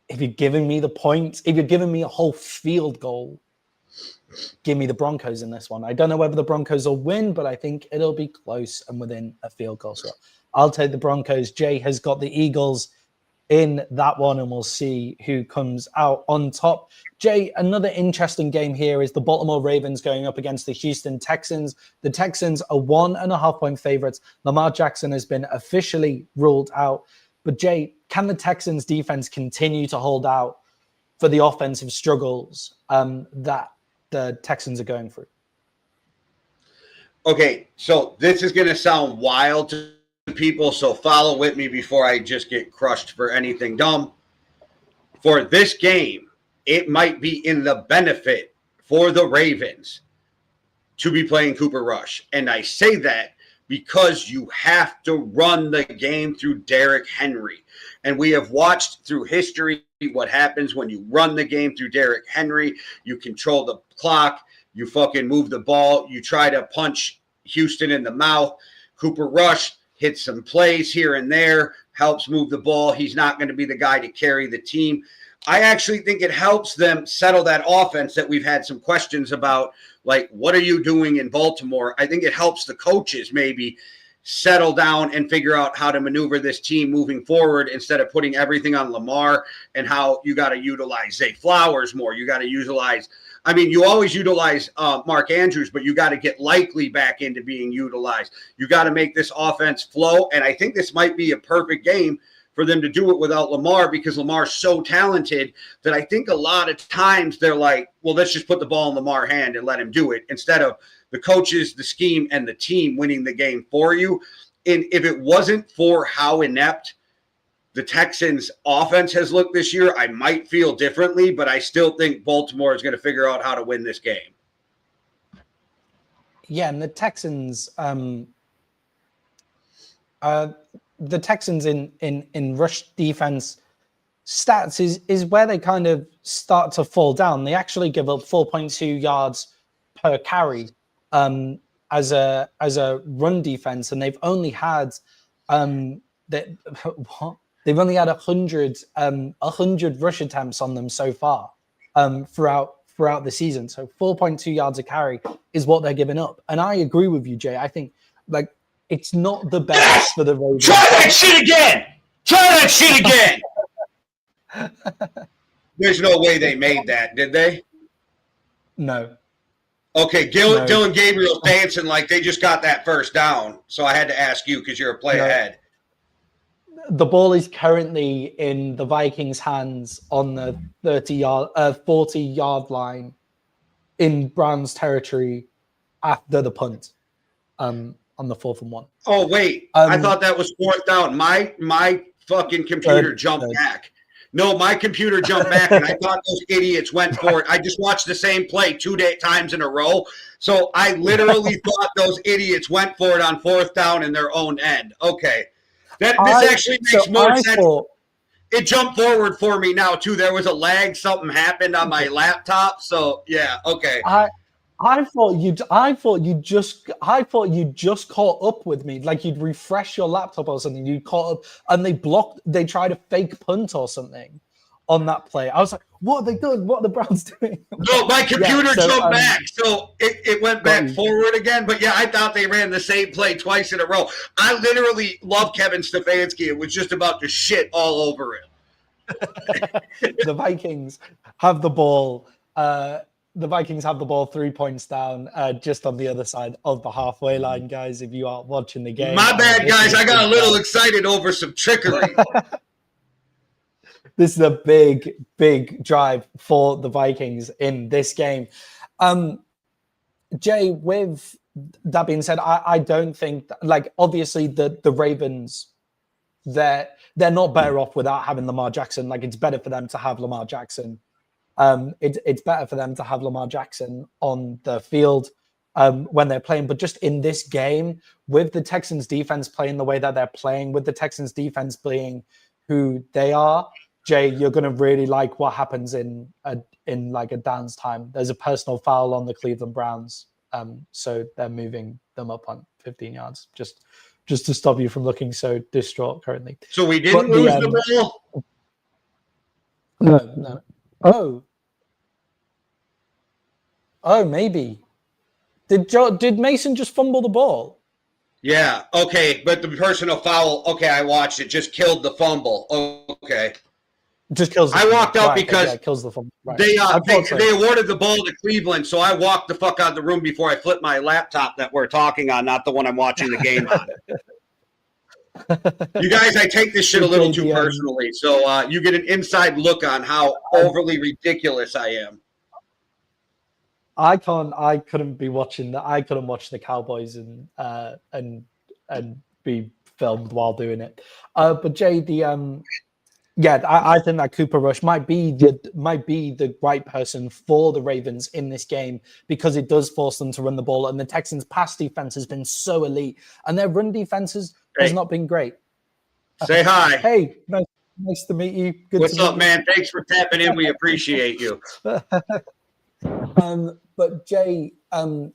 If you're giving me the points, if you're giving me a whole field goal, give me the Broncos in this one. I don't know whether the Broncos will win, but I think it'll be close and within a field goal. So I'll take the Broncos. Jay has got the Eagles in that one, and we'll see who comes out on top. Jay, another interesting game here is the Baltimore Ravens going up against the Houston Texans. The Texans are 1.5-point favorites. Lamar Jackson has been officially ruled out. But Jay, can the Texans defense continue to hold out for the offensive struggles that the Texans are going through? Okay, so this is going to sound wild to people, so follow with me before I just get crushed for anything dumb. For this game, it might be in the benefit for the Ravens to be playing Cooper Rush. And I say that because you have to run the game through Derrick Henry. And we have watched through history what happens when you run the game through Derrick Henry. You control the clock. You fucking move the ball. You try to punch Houston in the mouth. Cooper Rush hits some plays here and there, helps move the ball. He's not going to be the guy to carry the team. I actually think it helps them settle that offense that we've had some questions about, like, what are you doing in Baltimore? I think it helps the coaches maybe settle down and figure out how to maneuver this team moving forward instead of putting everything on Lamar, and how you got to utilize Zay Flowers more. You got to utilize – I mean, you always utilize Mark Andrews, but you got to get Likely back into being utilized. You got to make this offense flow, and I think this might be a perfect game for them to do it without Lamar, because Lamar's so talented that I think a lot of times they're like, well, let's just put the ball in Lamar's hand and let him do it, instead of the coaches, the scheme, and the team winning the game for you. And if it wasn't for how inept the Texans' offense has looked this year, I might feel differently, but I still think Baltimore is going to figure out how to win this game. Yeah, and the Texans in rush defense stats is where they kind of start to fall down. They actually give up 4.2 yards per carry as a run defense, and they've only had They've only had 100 rush attempts on them so far throughout the season. So 4.2 yards a carry is what they're giving up. And I agree with you, Jay. I think like it's not the best for the Ravens. Try that shit again. There's no way they made that, did they? No. Okay, Dillion Gabriel's dancing like they just got that first down. So I had to ask you because you're a play ahead. The ball is currently in the Vikings' hands on the 40-yard line in Browns territory after the punt on the 4th and 1. Oh, wait. I thought that was 4th down. My fucking computer jumped back. No, my computer jumped back, and I thought those idiots went for it. I just watched the same play 2 times in a row. So I literally thought those idiots went for it on 4th down in their own end. Okay. This actually makes more sense. it jumped forward for me now too. There was a lag. Something happened on my laptop. So yeah, okay. I thought you just caught up with me. Like you'd refresh your laptop or something. You caught up, and they tried a fake punt or something on that play. I was like, what are they doing? What are the Browns doing? No, my computer jumped back, so it went back forward again. But yeah, I thought they ran the same play twice in a row. I literally love Kevin Stefanski. It was just about to shit all over him. The Vikings have the ball. The Vikings have the ball 3 points down, just on the other side of the halfway line, guys. If you are watching the game, my bad, guys. I got a little excited over some trickery. This is a big, big drive for the Vikings in this game. Jay, with that being said, I don't think obviously the Ravens, they're not better off without having Lamar Jackson. Like it's better for them to have Lamar Jackson. It's better for them to have Lamar Jackson on the field when they're playing. But just in this game, with the Texans defense playing the way that they're playing, with the Texans defense being who they are, Jay, you're going to really like what happens in a downs time. There's a personal foul on the Cleveland Browns, so they're moving them up on 15 yards just to stop you from looking so distraught currently. So we didn't lose the ball? No. Oh, maybe. Did Mason just fumble the ball? Yeah. Okay, but the personal foul. Okay, I watched it. Just killed the fumble. Okay. Just kills. I walked out because it kills the fumble. Right. They awarded the ball to Cleveland, so I walked the fuck out of the room before I flipped my laptop that we're talking on, not the one I'm watching the game on. You guys, I take this shit a little too personally, so you get an inside look on how overly ridiculous I am. I couldn't be watching that. I couldn't watch the Cowboys and be filmed while doing it. But Jay, I think that Cooper Rush might be the right person for the Ravens in this game because it does force them to run the ball, and the Texans' pass defense has been so elite, and their run defense has not been great. Say hi. Hey, nice to meet you. What's up, man? Thanks for tapping in. We appreciate you. But Jay,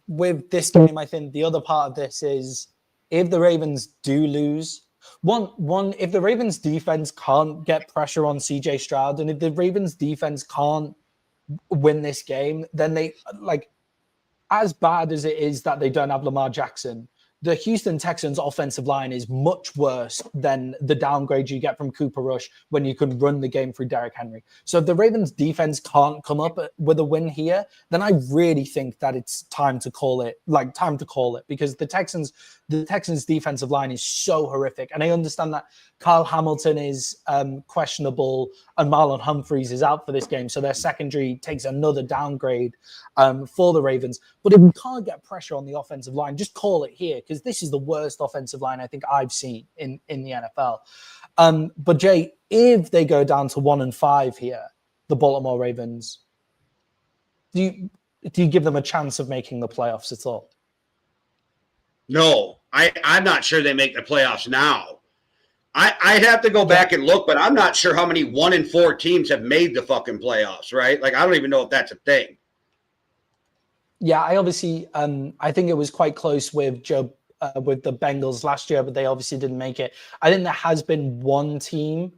with this game, I think the other part of this is if the Ravens do lose. One, if the Ravens defense can't get pressure on CJ Stroud, and if the Ravens defense can't win this game, then they as bad as it is that they don't have Lamar Jackson, the Houston Texans offensive line is much worse than the downgrade you get from Cooper Rush when you can run the game through Derrick Henry. So if the Ravens defense can't come up with a win here, then I really think that it's time to call it because the Texans defensive line is so horrific. And I understand that Kyle Hamilton is questionable and Marlon Humphreys is out for this game. So their secondary takes another downgrade for the Ravens. But if we can't get pressure on the offensive line, just call it here because this is the worst offensive line I think I've seen in the NFL. But Jay, if they go down to 1-5 here, the Baltimore Ravens, do you give them a chance of making the playoffs at all? No, I'm not sure they make the playoffs now. I'd have to go back and look, but I'm not sure how many 1-4 teams have made the fucking playoffs, right? Like, I don't even know if that's a thing. Yeah, I obviously, I think it was quite close with with the Bengals last year, but they obviously didn't make it. I think there has been one team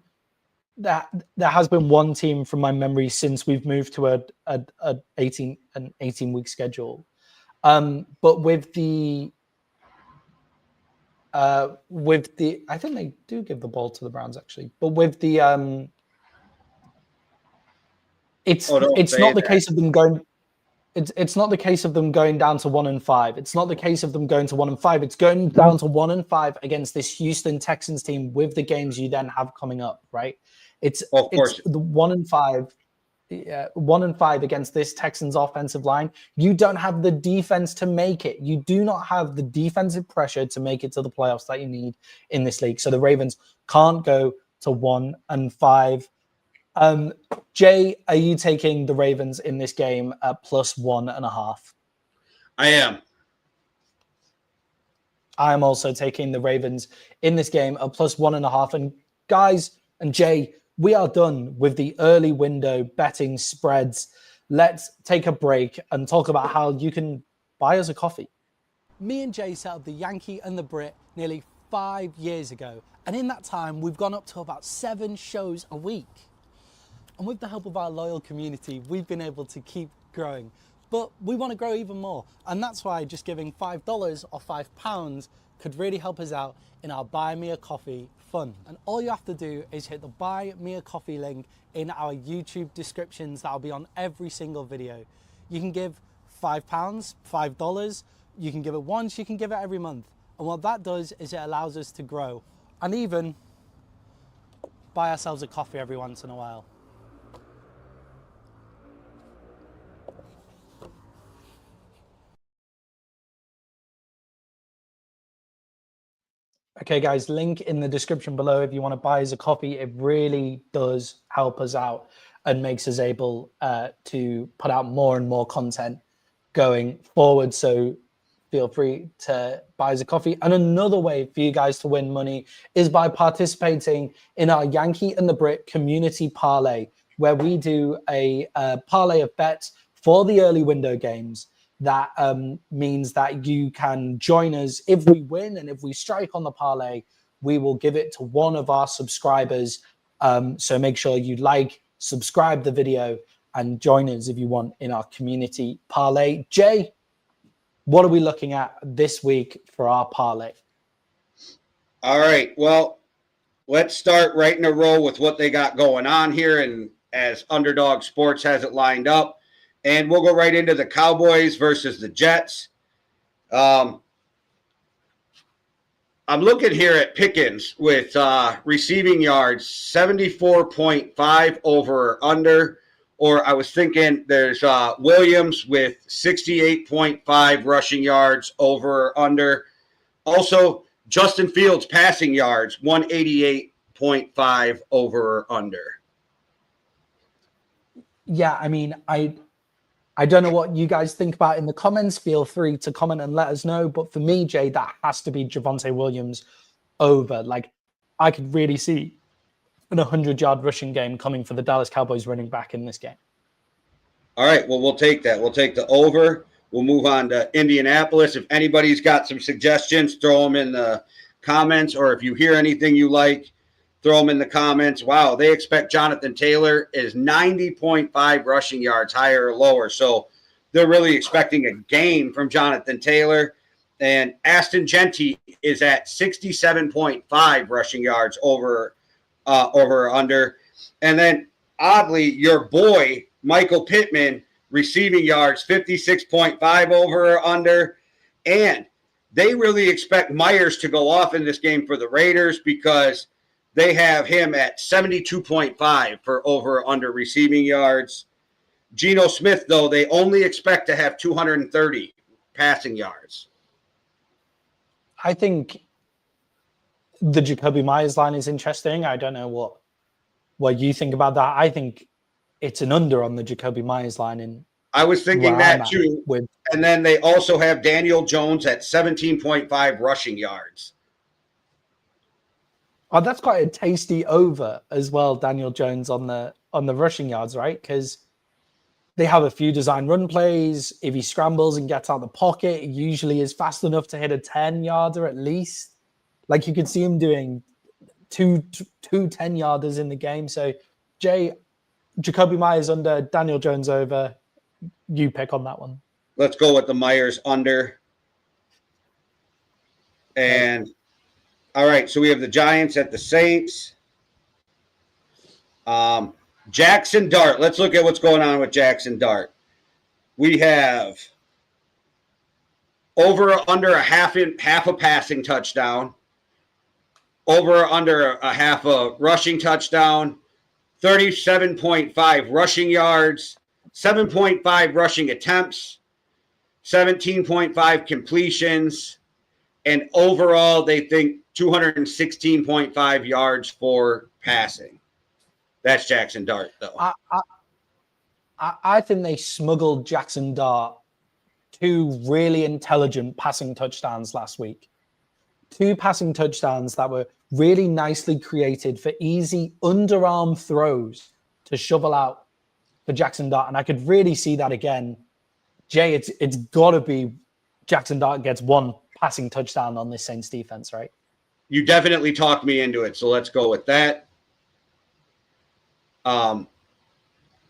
from my memory since we've moved to an 18-week schedule. But with the I think they do give the ball to the Browns actually, but with the it's not the case of them going. It's not the case of them going down to 1-5. It's not the case of them going to 1-5. It's going down to 1-5 against this Houston Texans team with the games you then have coming up, right? It's the 1-5. 1-5 against this Texans offensive line. You don't have the defense to make it. You do not have the defensive pressure to make it to the playoffs that you need in this league. So the Ravens can't go to 1-5. Jay, are you taking the Ravens in this game at +1.5? I am. I'm also taking the Ravens in this game at +1.5. And guys and Jay, we are done with the early window betting spreads. Let's take a break and talk about how you can buy us a coffee. Me and Jay set up the Yankee and the Brit nearly 5 years ago. And in that time, we've gone up to about 7 shows a week. And with the help of our loyal community, we've been able to keep growing. But we want to grow even more. And that's why just giving $5 or £5 could really help us out in our Buy Me a Coffee fund. And all you have to do is hit the Buy Me a Coffee link in our YouTube descriptions. That'll be on every single video. You can give £5, $5. You can give it once, you can give it every month. And what that does is it allows us to grow and even buy ourselves a coffee every once in a while. Okay, guys, link in the description below if you want to buy us a coffee. It really does help us out and makes us able to put out more and more content going forward. So feel free to buy us a coffee. And another way for you guys to win money is by participating in our Yankee and the Brit community parlay, where we do a parlay of bets for the early window games. That means that you can join us if we win, and if we strike on the parlay, we will give it to one of our subscribers. So make sure you like, subscribe the video, and join us if you want in our community parlay. Jay, what are we looking at this week for our parlay? All right. Well, let's start right in a row with what they got going on here. And as Underdog Sports has it lined up, and we'll go right into the Cowboys versus the Jets. I'm looking here at Pickens with receiving yards, 74.5 over or under. Or I was thinking there's Williams with 68.5 rushing yards over or under. Also, Justin Fields passing yards, 188.5 over or under. Yeah, I mean, I don't know what you guys think about in the comments. Feel free to comment and let us know. But for me, Jay, that has to be Javonte Williams over. Like, I could really see an 100-yard rushing game coming for the Dallas Cowboys running back in this game. All right, well, we'll take that. We'll take the over. We'll move on to Indianapolis. If anybody's got some suggestions, throw them in the comments. Or if you hear anything you like, throw them in the comments. Wow, they expect Jonathan Taylor is 90.5 rushing yards, higher or lower. So they're really expecting a gain from Jonathan Taylor. And Aston Genty is at 67.5 rushing yards over or under. And then, oddly, your boy, Michael Pittman, receiving yards, 56.5 over or under. And they really expect Myers to go off in this game for the Raiders because they have him at 72.5 for over or under receiving yards. Geno Smith, though, they only expect to have 230 passing yards. I think the Jacoby Myers line is interesting. I don't know what you think about that. I think it's an under on the Jacoby Myers line. And I was thinking that too. And then they also have Daniel Jones at 17.5 rushing yards. Oh, that's quite a tasty over as well, Daniel Jones on the rushing yards, right? Because they have a few design run plays. If he scrambles and gets out of the pocket, he usually is fast enough to hit a 10-yarder at least. Like, you could see him doing two 10-yarders in the game. So, Jay, Jacoby Myers under, Daniel Jones over. You pick on that one. Let's go with the Myers under. And all right, so we have the Giants at the Saints. Jackson Dart. Let's look at what's going on with Jackson Dart. We have over or under a half a passing touchdown, over or under a half a rushing touchdown, 37.5 rushing yards, 7.5 rushing attempts, 17.5 completions, and overall they think 216.5 yards for passing. That's Jackson Dart, though. I think they smuggled Jackson Dart 2 really intelligent passing touchdowns last week. 2 passing touchdowns that were really nicely created for easy underarm throws to shovel out for Jackson Dart. And I could really see that again. Jay, it's got to be Jackson Dart gets 1 passing touchdown on this Saints defense, right? You definitely talked me into it, so let's go with that.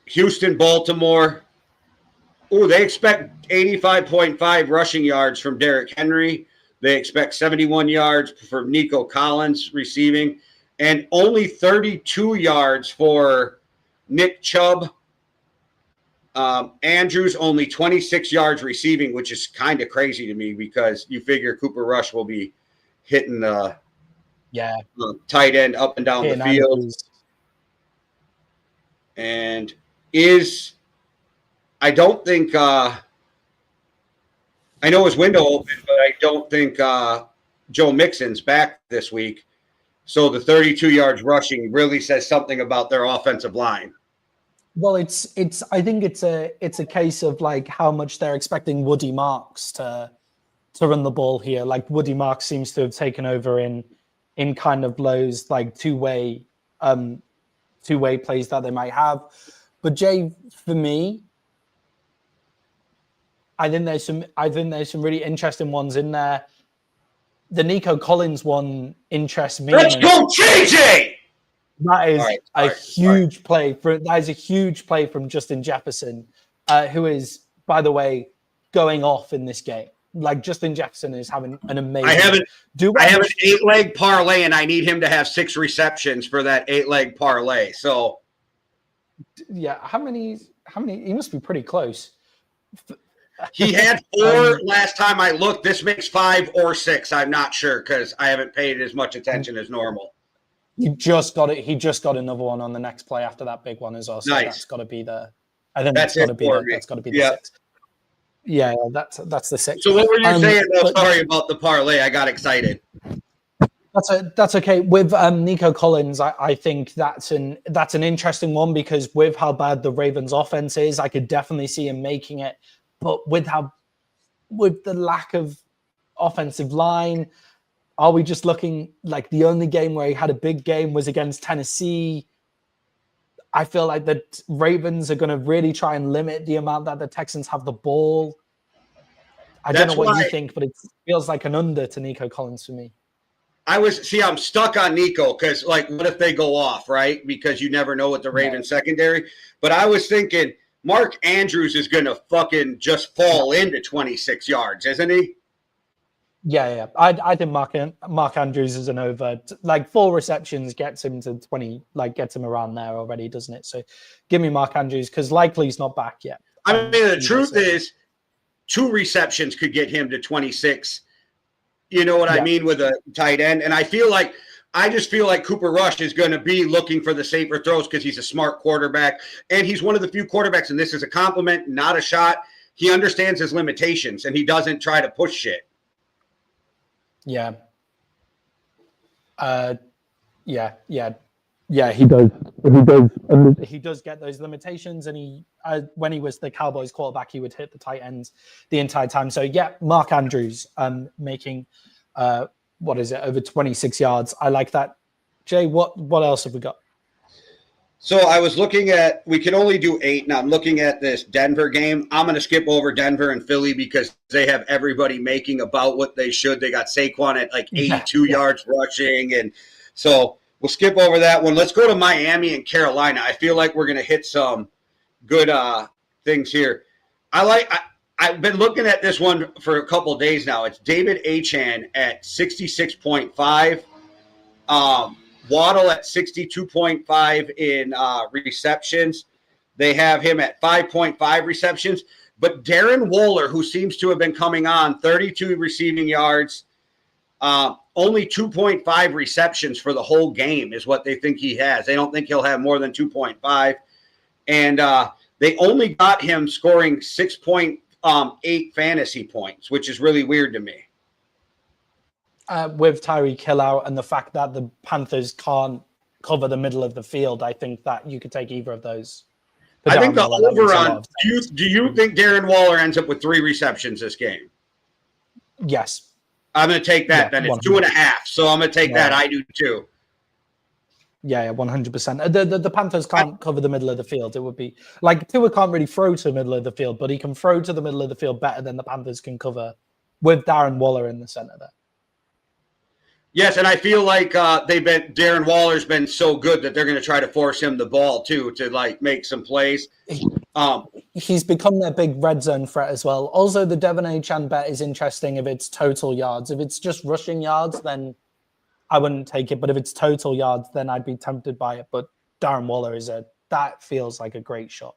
Houston, Baltimore. Oh, they expect 85.5 rushing yards from Derrick Henry. They expect 71 yards for Nico Collins receiving, and only 32 yards for Nick Chubb. Andrews only 26 yards receiving, which is kind of crazy to me because you figure Cooper Rush will be hitting the tight end up and down the field. Andrews. And I don't think I know his window open, but I don't think Joe Mixon's back this week. So the 32 yards rushing really says something about their offensive line. Well, I think it's a case of like how much they're expecting Woody Marks to run the ball here. Like Woody Marks seems to have taken over in kind of those like two-way plays that they might have. But Jay, for me, I think there's some really interesting ones in there. The Nico Collins one interests me. Let's go, JJ! That is a huge play. That is a huge play from Justin Jefferson, who is, by the way, going off in this game. Like Justin Jefferson is having an amazing. I have an 8-leg parlay, and I need him to have 6 receptions for that 8-leg parlay. So, yeah, how many? He must be pretty close. He had 4 last time I looked. This makes 5 or 6. I'm not sure because I haven't paid as much attention as normal. He just got it. He just got another one on the next play after that big one as well. So nice. That's got to be the. I think that's got to be the 6. Yeah, that's the 6. So what were you saying? Sorry about the parlay. I got excited. That's okay. With Nico Collins, I think that's an interesting one because with how bad the Ravens' offense is, I could definitely see him making it. But with the lack of offensive line, are we just looking like the only game where he had a big game was against Tennessee? I feel like the Ravens are going to really try and limit the amount that the Texans have the ball. I don't know what you think, but it feels like an under to Nico Collins for me. I'm stuck on Nico because, like, what if they go off, right? Because you never know with the Ravens secondary. But I was thinking Mark Andrews is going to fucking just fall into 26 yards, isn't he? Yeah. I think Mark Andrews is an over. Like 4 receptions gets him to 20, like gets him around there already, doesn't it? So give me Mark Andrews because likely he's not back yet. I mean, the truth is 2 receptions could get him to 26. You know what I mean with a tight end. And I just feel like Cooper Rush is going to be looking for the safer throws because he's a smart quarterback. And he's one of the few quarterbacks, and this is a compliment, not a shot. He understands his limitations, and he doesn't try to push shit. Yeah. He does. He does get those limitations, and when he was the Cowboys quarterback, he would hit the tight ends the entire time. So Mark Andrews making over 26 yards. I like that. Jay, what else have we got? So I was looking at, we can only do 8. Now I'm looking at this Denver game. I'm going to skip over Denver and Philly because they have everybody making about what they should. They got Saquon at like 82 yards rushing. And so we'll skip over that one. Let's go to Miami and Carolina. I feel like we're going to hit some good things here. I've been looking at this one for a couple of days now. It's David Achane at 66.5. Waddle at 62.5 in receptions. They have him at 5.5 receptions. But Darren Waller, who seems to have been coming on, 32 receiving yards, only 2.5 receptions for the whole game is what they think he has. They don't think he'll have more than 2.5. And they only got him scoring 6.8 fantasy points, which is really weird to me. With Tyreek Hill out and the fact that the Panthers can't cover the middle of the field, I think that you could take either of those. I think the over on. Do you think Darren Waller ends up with 3 receptions this game? Yes. I'm going to take that. Then it's 2.5. So I'm going to take that. I do too. Yeah, 100%. The Panthers can't cover the middle of the field. It would be like Tua can't really throw to the middle of the field, but he can throw to the middle of the field better than the Panthers can cover with Darren Waller in the center there. Yes, and I feel like Darren Waller's been so good that they're going to try to force him the ball too to like make some plays. He's become their big red zone threat as well. Also, the Devon Achane bet is interesting if it's total yards. If it's just rushing yards, then I wouldn't take it. But if it's total yards, then I'd be tempted by it. But Darren Waller that feels like a great shot.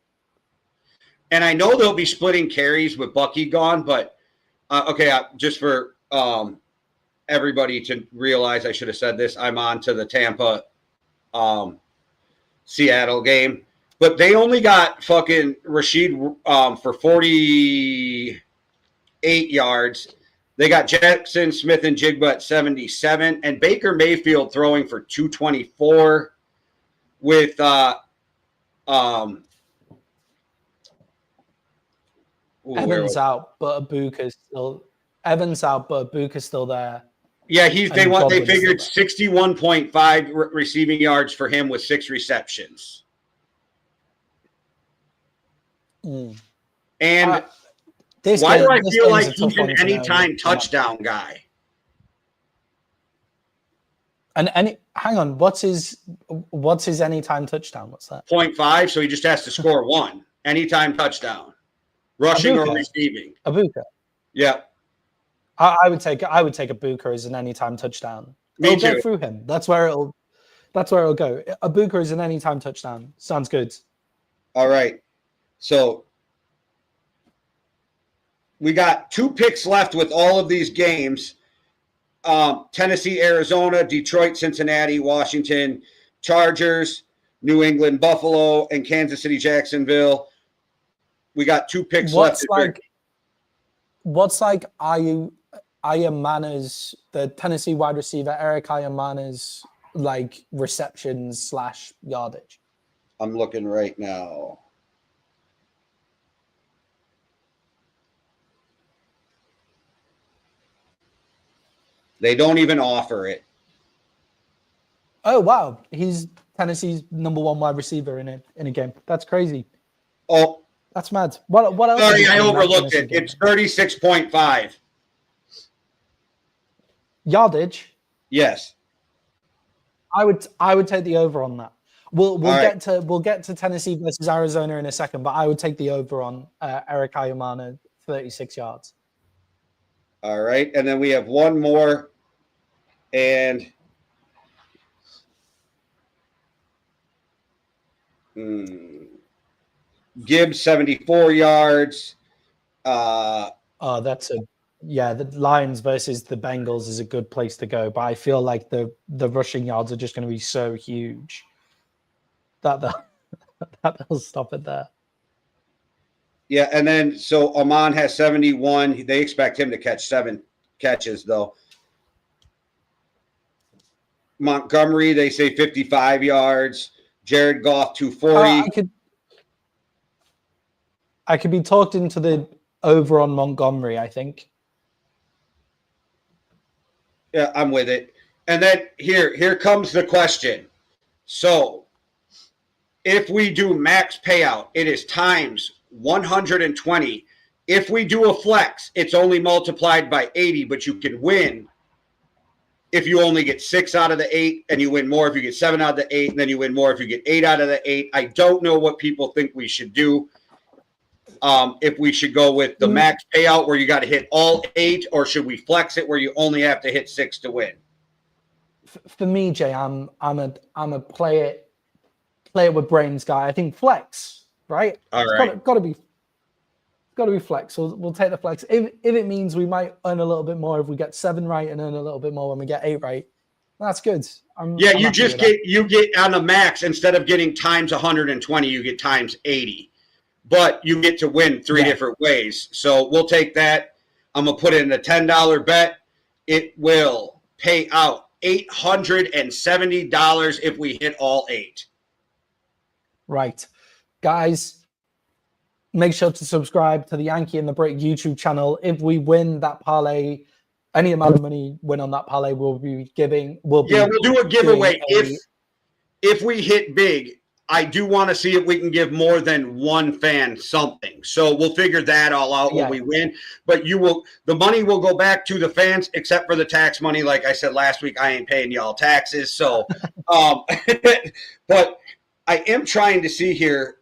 And I know they'll be splitting carries with Bucky gone, but just for everybody to realize, I should have said this. I'm on to the Tampa Seattle game. But they only got fucking Rashid for 48 yards. They got Jackson Smith and Jigba at 77. And Baker Mayfield throwing for 224 with Evans out, but Ibuka's still there. Yeah, they figured 61.5 receiving yards for him with 6 receptions. And why do I feel like he's an anytime touchdown guy? And hang on, what's his anytime touchdown? What's that? 0.5, so he just has to score 1 anytime touchdown, rushing or receiving. Ibuka. Yeah. I would take Ibuka as an anytime touchdown. Me too. Go through him. That's where it'll go. Ibuka is an anytime touchdown. Sounds good. All right. So we got 2 picks left with all of these games. Tennessee, Arizona, Detroit, Cincinnati, Washington, Chargers, New England, Buffalo, and Kansas City, Jacksonville. We got 2 picks left. What's Ayamana's, the Tennessee wide receiver, Eric Ayamana's like receptions / yardage? I'm looking right now. They don't even offer it. Oh wow, he's Tennessee's number 1 wide receiver in a game. That's crazy. Oh, that's mad. What else? Sorry, I overlooked it. It's 36.5 yardage. Yes, I would take the over on that. We'll get to Tennessee versus Arizona in a second, but I would take the over on Eric Ayamana, 36 yards. All right, and then we have one more, and Gibbs 74 yards. The Lions versus the Bengals is a good place to go, but I feel like the rushing yards are just going to be so huge that they'll stop it there. Yeah, and then so Amon has 71. They expect him to catch 7 catches, though. Montgomery, they say 55 yards. Jared Goff, 240. I could be talked into the over on Montgomery, I think. Yeah, I'm with it. And then here comes the question. So if we do max payout, it is times 120. If we do a flex, it's only multiplied by 80, but you can win if you only get 6 out of the 8, and you win more if you get 7 out of the 8, and then you win more if you get 8 out of the 8. I don't know what people think we should do. If we should go with the max payout where you got to hit all 8, or should we flex it where you only have to hit 6 to win? For me, Jay, I'm a play it with brains guy. I think flex, right? All right. It's got to be flex. We'll take the flex. If it means we might earn a little bit more if we get 7 right and earn a little bit more when we get 8 right, that's good. You get on the max, instead of getting times 120, you get times 80. But you get to win 3 different ways. So we'll take that. I'm going to put in a $10 bet. It will pay out $870 if we hit all 8. Right. Guys, make sure to subscribe to the Yankee and the Brick YouTube channel. If we win that parlay any amount of money win on that parlay, we'll be giving. We'll do a giveaway if we hit big. I do want to see if we can give more than one fan something. So we'll figure that all out when we win. But the money will go back to the fans, except for the tax money. Like I said last week, I ain't paying y'all taxes. So, but I am trying to see here.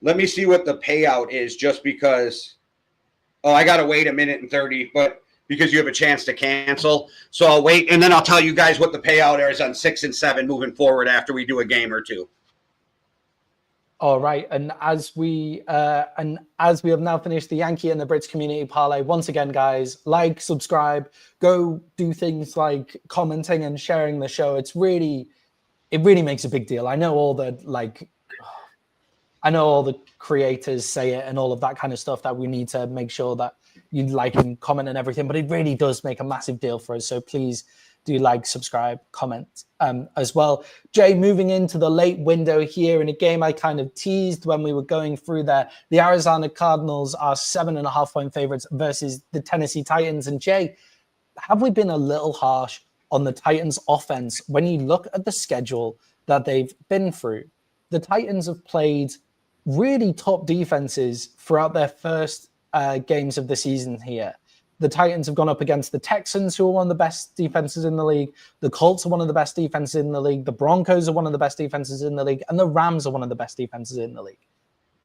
Let me see what the payout is, just because. Oh, I got to wait a minute and 30, but because you have a chance to cancel. So I'll wait, and then I'll tell you guys what the payout is on 6 and 7 moving forward after we do a game or two. All right, and as we have now finished the Yankee and the Brits community parlay, once again, guys, like, subscribe, go do things like commenting and sharing the show. It really makes a big deal. I know all the creators say it and all of that kind of stuff, that we need to make sure that you like and comment and everything, but it really does make a massive deal for us. So please do like, subscribe, comment as well. Jay, moving into the late window here in a game I kind of teased when we were going through there. The Arizona Cardinals are 7.5-point favorites versus the Tennessee Titans. And Jay, have we been a little harsh on the Titans offense? When you look at the schedule that they've been through, the Titans have played really top defenses throughout their first games of the season here. The Titans have gone up against the Texans, who are one of the best defenses in the league. The Colts are one of the best defenses in the league. The Broncos are one of the best defenses in the league. And the Rams are one of the best defenses in the league.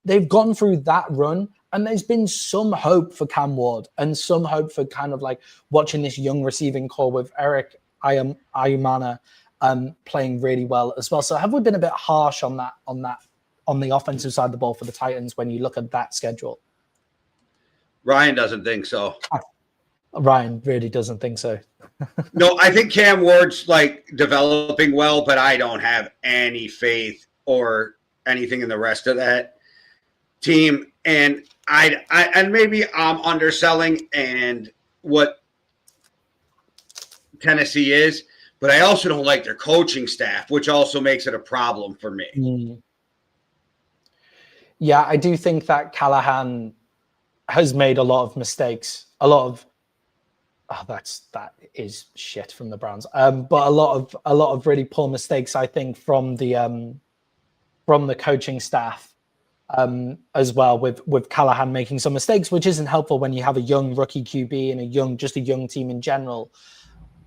They've gone through that run, and there's been some hope for Cam Ward and some hope for kind of like watching this young receiving core with Eric Ayumana playing really well as well. So have we been a bit harsh on the offensive side of the ball for the Titans when you look at that schedule? Ryan doesn't think so. Ryan really doesn't think so. No, I think Cam Ward's like developing well, but I don't have any faith or anything in the rest of that team. And and maybe I'm underselling and what Tennessee is, but I also don't like their coaching staff, which also makes it a problem for me. Mm. Yeah, I do think that Callahan has made a lot of mistakes. That is shit from the Browns. But a lot of really poor mistakes, I think, from the coaching staff as well, with Callahan making some mistakes, which isn't helpful when you have a young rookie QB and a young team in general.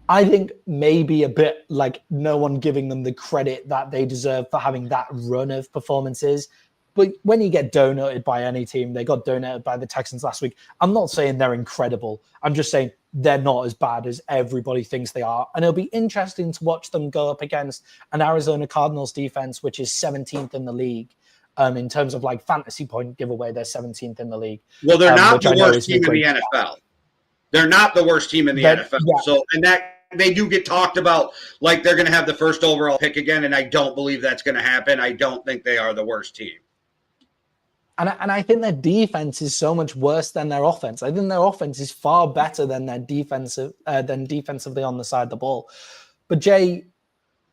I think maybe a bit like no one giving them the credit that they deserve for having that run of performances. But when you get donutted by any team, they got donutted by the Texans last week. I'm not saying they're incredible. I'm just saying they're not as bad as everybody thinks they are. And it'll be interesting to watch them go up against an Arizona Cardinals defense, which is 17th in the league. In terms of like fantasy point giveaway, they're 17th in the league. Well, they're not the worst team in the NFL. They're not the worst team in the NFL. Yeah. So, and that they do get talked about like they're going to have the first overall pick again. And I don't believe that's going to happen. I don't think they are the worst team. And I think their defense is so much worse than their offense. I think their offense is far better than their defensive than defensively on the side of the ball. But Jay,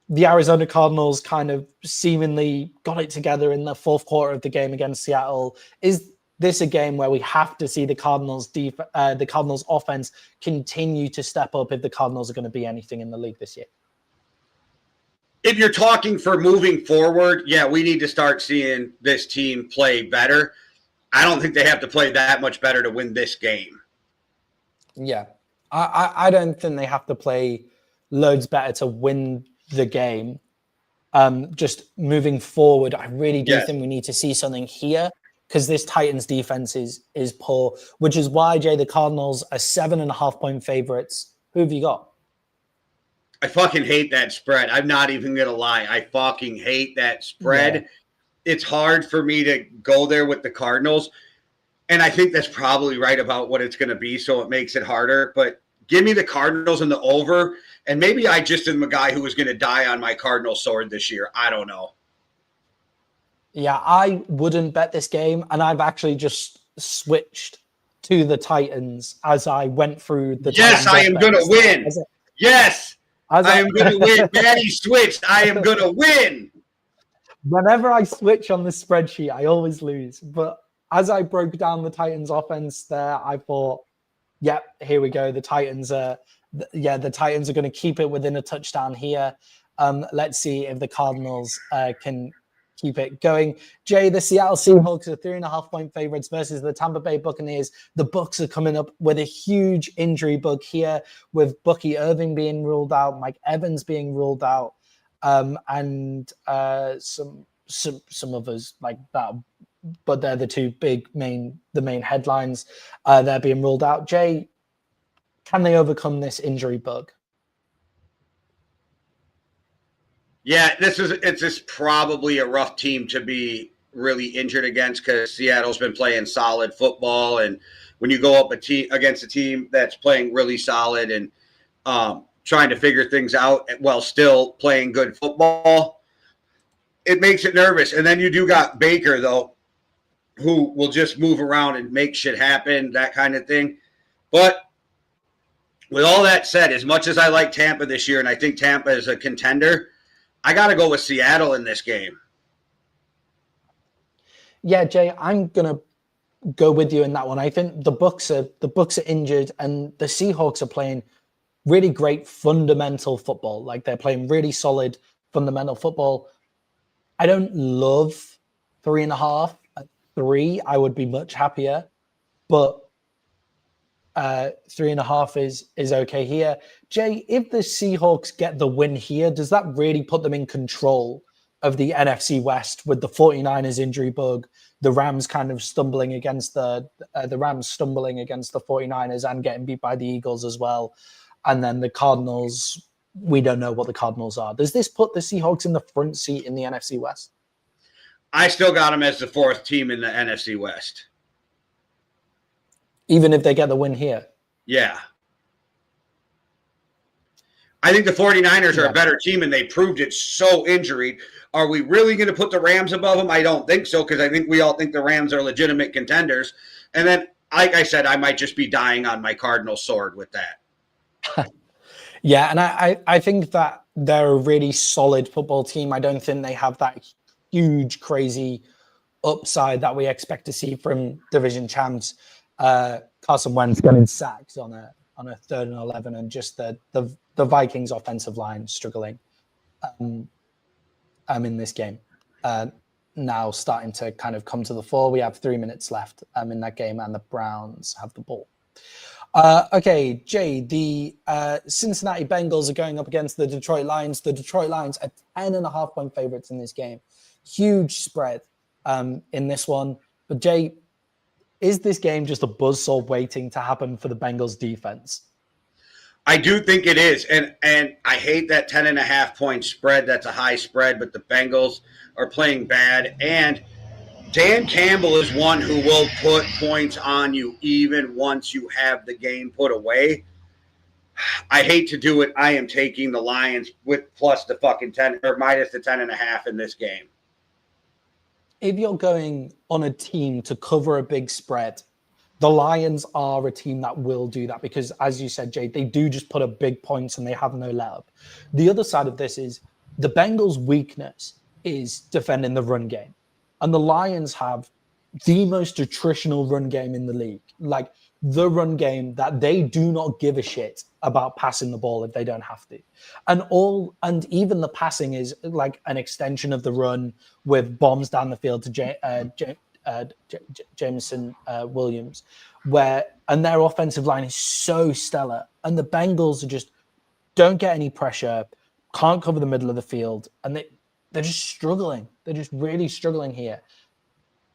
the Arizona Cardinals kind of seemingly got it together in the fourth quarter of the game against Seattle. Is this a game where we have to see the Cardinals offense continue to step up if the Cardinals are going to be anything in the league this year? If you're talking for moving forward, yeah, we need to start seeing this team play better. I don't think they have to play that much better to win this game. Yeah, I don't think they have to play loads better to win the game. Just moving forward, I really do think we need to see something here because this Titans defense is poor, which is why, Jay, the Cardinals are 7.5-point favorites. Who have you got? I fucking hate that spread. I'm not even going to lie. I fucking hate that spread. Yeah. It's hard for me to go there with the Cardinals. And I think that's probably right about what it's going to be, so it makes it harder. But give me the Cardinals and the over. And maybe I just am a guy who was going to die on my Cardinal sword this year. I don't know. Yeah, I wouldn't bet this game. And I've actually just switched to the Titans as I went through the Yes, I am going to win. Yes. I am going to win. Manny switched. I am going to win. Whenever I switch on the spreadsheet, I always lose. But as I broke down the Titans offense there, I thought Yep, here we go. The Titans the Titans are going to keep it within a touchdown here. Let's see if the Cardinals can keep it going. Jay, the Seattle Seahawks are 3.5-point favorites versus the Tampa Bay Buccaneers. The Bucs are coming up with a huge injury bug here, with Bucky Irving being ruled out, Mike Evans being ruled out, and some others like that. But they're the two main headlines. They're being ruled out. Jay, can they overcome this injury bug? Yeah, it's just probably a rough team to be really injured against, because Seattle's been playing solid football, and when you go up against a team that's playing really solid and trying to figure things out while still playing good football, it makes it nervous. And then you do got Baker, though, who will just move around and make shit happen, that kind of thing. But with all that said, as much as I like Tampa this year, and I think Tampa is a contender, I got to go with Seattle in this game. Yeah, Jay, I'm going to go with you in that one. I think the Bucs are injured, and the Seahawks are playing really great fundamental football. Like, they're playing really solid fundamental football. I don't love 3.5. 3, I would be much happier, but 3.5 is okay here. Jay, if the Seahawks get the win here, does that really put them in control of the NFC West, with the 49ers injury bug, the Rams kind of stumbling against the 49ers and getting beat by the Eagles as well, and then the Cardinals? We don't know what the Cardinals are. Does this put the Seahawks in the front seat in the NFC West? I still got them as the 4th team in the NFC West. Even if they get the win here? Yeah. I think the 49ers are a better team, and they proved it so injured. Are we really going to put the Rams above them? I don't think so, because I think we all think the Rams are legitimate contenders. And then, like I said, I might just be dying on my Cardinal sword with that. Yeah, and I think that they're a really solid football team. I don't think they have that huge, crazy upside that we expect to see from division champs. Carson Wentz getting sacks on a 3rd and 11, and just the Vikings offensive line struggling in this game. Now starting to kind of come to the fore. We have 3 minutes left in that game, and the Browns have the ball. Okay, Jay, the Cincinnati Bengals are going up against the Detroit Lions. The Detroit Lions are 10.5-point favorites in this game. Huge spread in this one. But Jay, is this game just a buzzsaw waiting to happen for the Bengals defense? I do think it is. And I hate that 10.5-point spread. That's a high spread, but the Bengals are playing bad. And Dan Campbell is one who will put points on you even once you have the game put away. I hate to do it. I am taking the Lions with plus the fucking 10 or minus the 10.5 in this game. If you're going on a team to cover a big spread, the Lions are a team that will do that, because, as you said, Jay, they do just put up big points and they have no let up. The other side of this is the Bengals' weakness is defending the run game. And the Lions have the most attritional run game in the league. Like, the run game that they do not give a shit about passing the ball if they don't have to. And even the passing is like an extension of the run, with bombs down the field to Jameson Williams, and their offensive line is so stellar. And the Bengals are just don't get any pressure, can't cover the middle of the field, and they're just struggling. They're just really struggling here.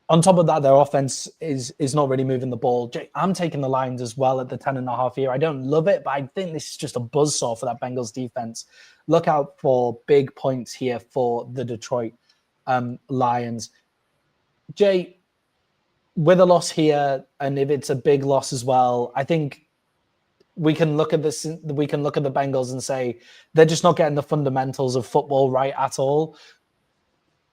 On top of that, their offense is not really moving the ball. I'm taking the Lions as well at the 10.5 here. I don't love it, but I think this is just a buzzsaw for that Bengals defense. Look out for big points here for the Detroit Lions. Jay, with a loss here, and if it's a big loss as well, I think we can look at this. We can look at the Bengals and say they're just not getting the fundamentals of football right at all.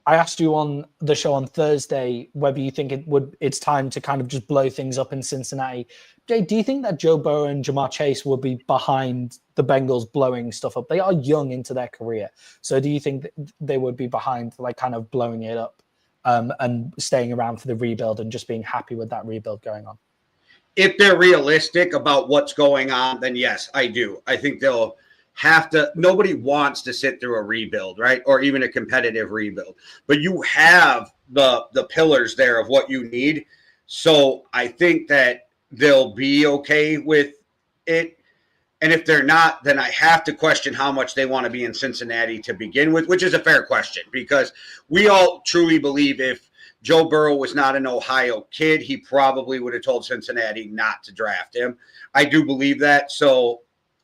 I asked you on the show on Thursday whether you think it's time to kind of just blow things up in Cincinnati. Jay, do you think that Joe Burrow and Jamar Chase will be behind the Bengals blowing stuff up? They are young into their career. So do you think they would be behind, like, kind of blowing it up and staying around for the rebuild and just being happy with that rebuild going on? if they're realistic about what's going on, then yes, I do. I think they'll have to. Nobody wants to sit through a rebuild, right? Or even a competitive rebuild. But you have the pillars there of what you need. So I think that they'll be okay with it. And if they're not, then I have to question how much they want to be in Cincinnati to begin with, which is a fair question because we all truly believe if Joe Burrow was not an Ohio kid, he probably would have told Cincinnati not to draft him. I do believe that. So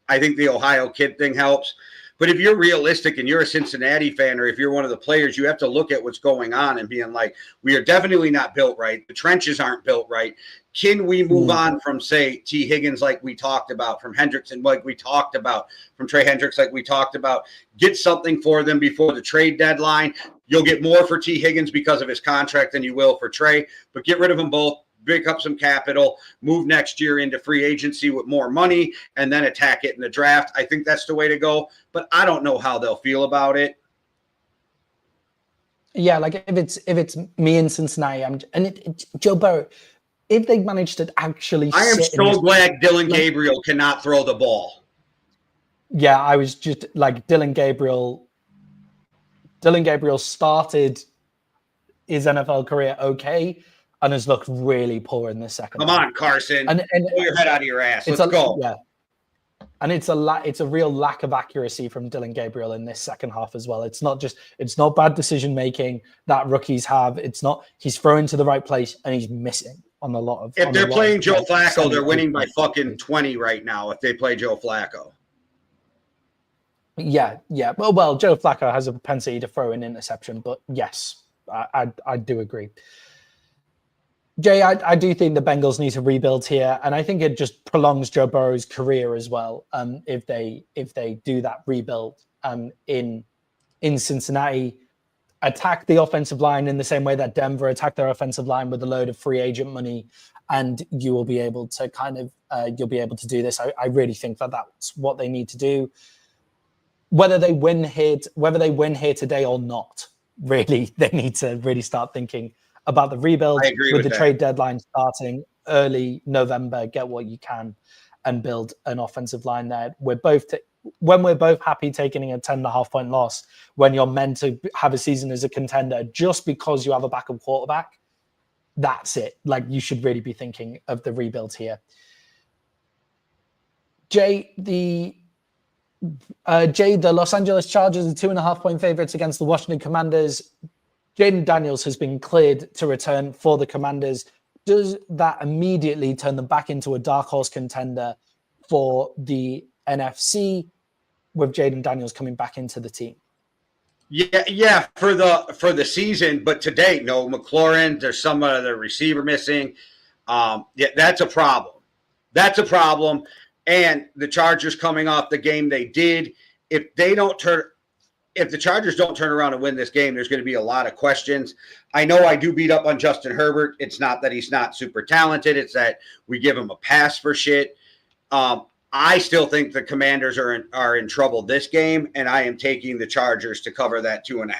I think the Ohio kid thing helps. But if you're realistic and you're a Cincinnati fan, or if you're one of the players, you have to look at what's going on and being like, we are definitely not built right. The trenches aren't built right. Can we move on from, say, T. Higgins like we talked about, from Hendrickson like we talked about, from Trey Hendricks like we talked about, get something for them before the trade deadline. You'll get more for T. Higgins because of his contract than you will for Trey, but get rid of them both. Pick up some capital, move next year into free agency with more money, and then attack it in the draft. I think that's the way to go, but I don't know how they'll feel about it. Yeah, like if it's me in Cincinnati, Joe Burrow, if they manage to actually, I am so glad Dillion Gabriel cannot throw the ball. Yeah, I was just like Dillion Gabriel. Dillion Gabriel started his NFL career okay, and has looked really poor in the second. Come on, Carson. And pull your head out of your ass. Let's go. Yeah. And it's a real lack of accuracy from Dillion Gabriel in this second half as well. It's not bad decision making that rookies have. He's throwing to the right place and he's missing on a lot of. If they're playing Joe Flacco, they're winning by fucking 20 right now. If they play Joe Flacco. Yeah. Well, Joe Flacco has a propensity to throw an interception, but yes, I do agree. Jay, I do think the Bengals need to rebuild here, and I think it just prolongs Joe Burrow's career as well. If they do that rebuild in Cincinnati, attack the offensive line in the same way that Denver attacked their offensive line with a load of free agent money, and you will be able to you'll be able to do this. I really think that that's what they need to do. Whether they win here today or not, really, they need to really start thinking about the rebuild with the trade deadline starting early November. Get what you can and build an offensive line there. We're both happy taking a 10.5 point loss when you're meant to have a season as a contender just because you have a backup quarterback. That's it. Like, you should really be thinking of the rebuild here. Jay, the Los Angeles Chargers are 2.5 point favorites against the Washington Commanders. Jaden Daniels has been cleared to return for the Commanders. Does that immediately turn them back into a dark horse contender for the NFC with Jaden Daniels coming back into the team? Yeah, for the season, but today, no McLaurin. There's some other receiver missing. That's a problem. That's a problem. And the Chargers coming off the game they did, if the Chargers don't turn around and win this game, there's going to be a lot of questions. I know I do beat up on Justin Herbert. It's not that he's not super talented. It's that we give him a pass for shit. I still think the Commanders are in trouble this game, and I am taking the Chargers to cover that 2.5.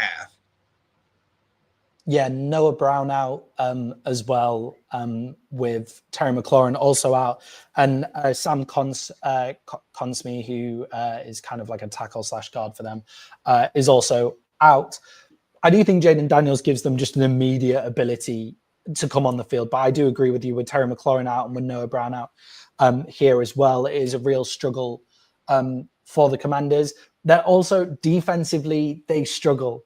Yeah, Noah Brown out as well, with Terry McLaurin also out, and Sam Consme, who is kind of like a tackle/guard for them, is also out. I do think Jaden Daniels gives them just an immediate ability to come on the field, but I do agree with you with Terry McLaurin out and with Noah Brown out here as well. It is a real struggle for the Commanders. They're also defensively, they struggle.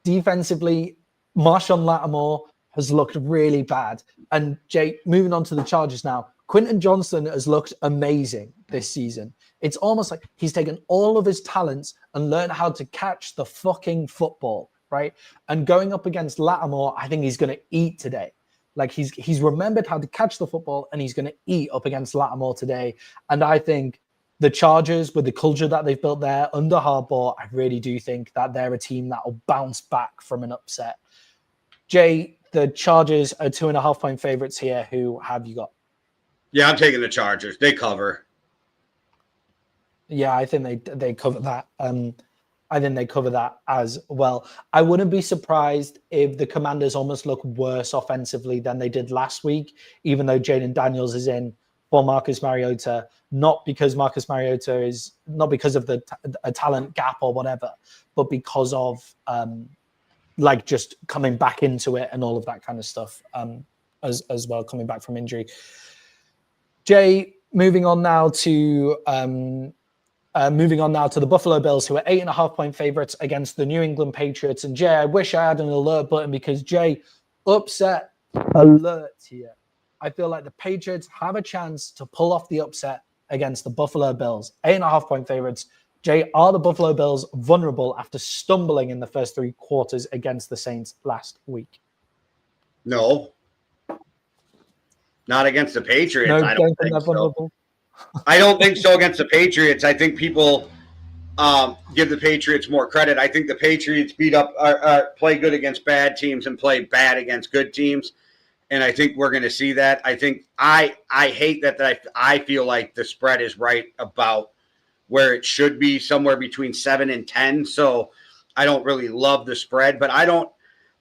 Defensively, Marshawn Lattimore has looked really bad. And Jay, moving on to the Chargers now, Quentin Johnson has looked amazing this season. It's almost like he's taken all of his talents and learned how to catch the fucking football, right? And going up against Lattimore, I think he's going to eat today. Like, he's remembered how to catch the football, and he's going to eat up against Lattimore today. And I think the Chargers, with the culture that they've built there under Harbaugh, I really do think that they're a team that will bounce back from an upset. Jay, the Chargers are 2.5 point favorites here. Who have you got? Yeah, I'm taking the Chargers. They cover. Yeah, I think they cover that. I think they cover that as well. I wouldn't be surprised if the Commanders almost look worse offensively than they did last week, even though Jaden Daniels is in for Marcus Mariota, not because Marcus Mariota is not because of a talent gap or whatever, but because of like just coming back into it and all of that kind of stuff as well, coming back from injury. Jay, moving on now to the Buffalo Bills, who are 8.5-point favorites against the New England Patriots. And Jay, I wish I had an alert button because Jay, upset alert here. I feel like the Patriots have a chance to pull off the upset against the Buffalo Bills. 8.5-point favorites. Jay, are the Buffalo Bills vulnerable after stumbling in the first 3 quarters against the Saints last week? No. Not against the Patriots. No, I don't think so. I don't think so against the Patriots. I think people give the Patriots more credit. I think the Patriots play good against bad teams and play bad against good teams. And I think we're going to see that. I think I hate that I feel like the spread is right about where it should be, somewhere between 7 and 10. So I don't really love the spread, but I don't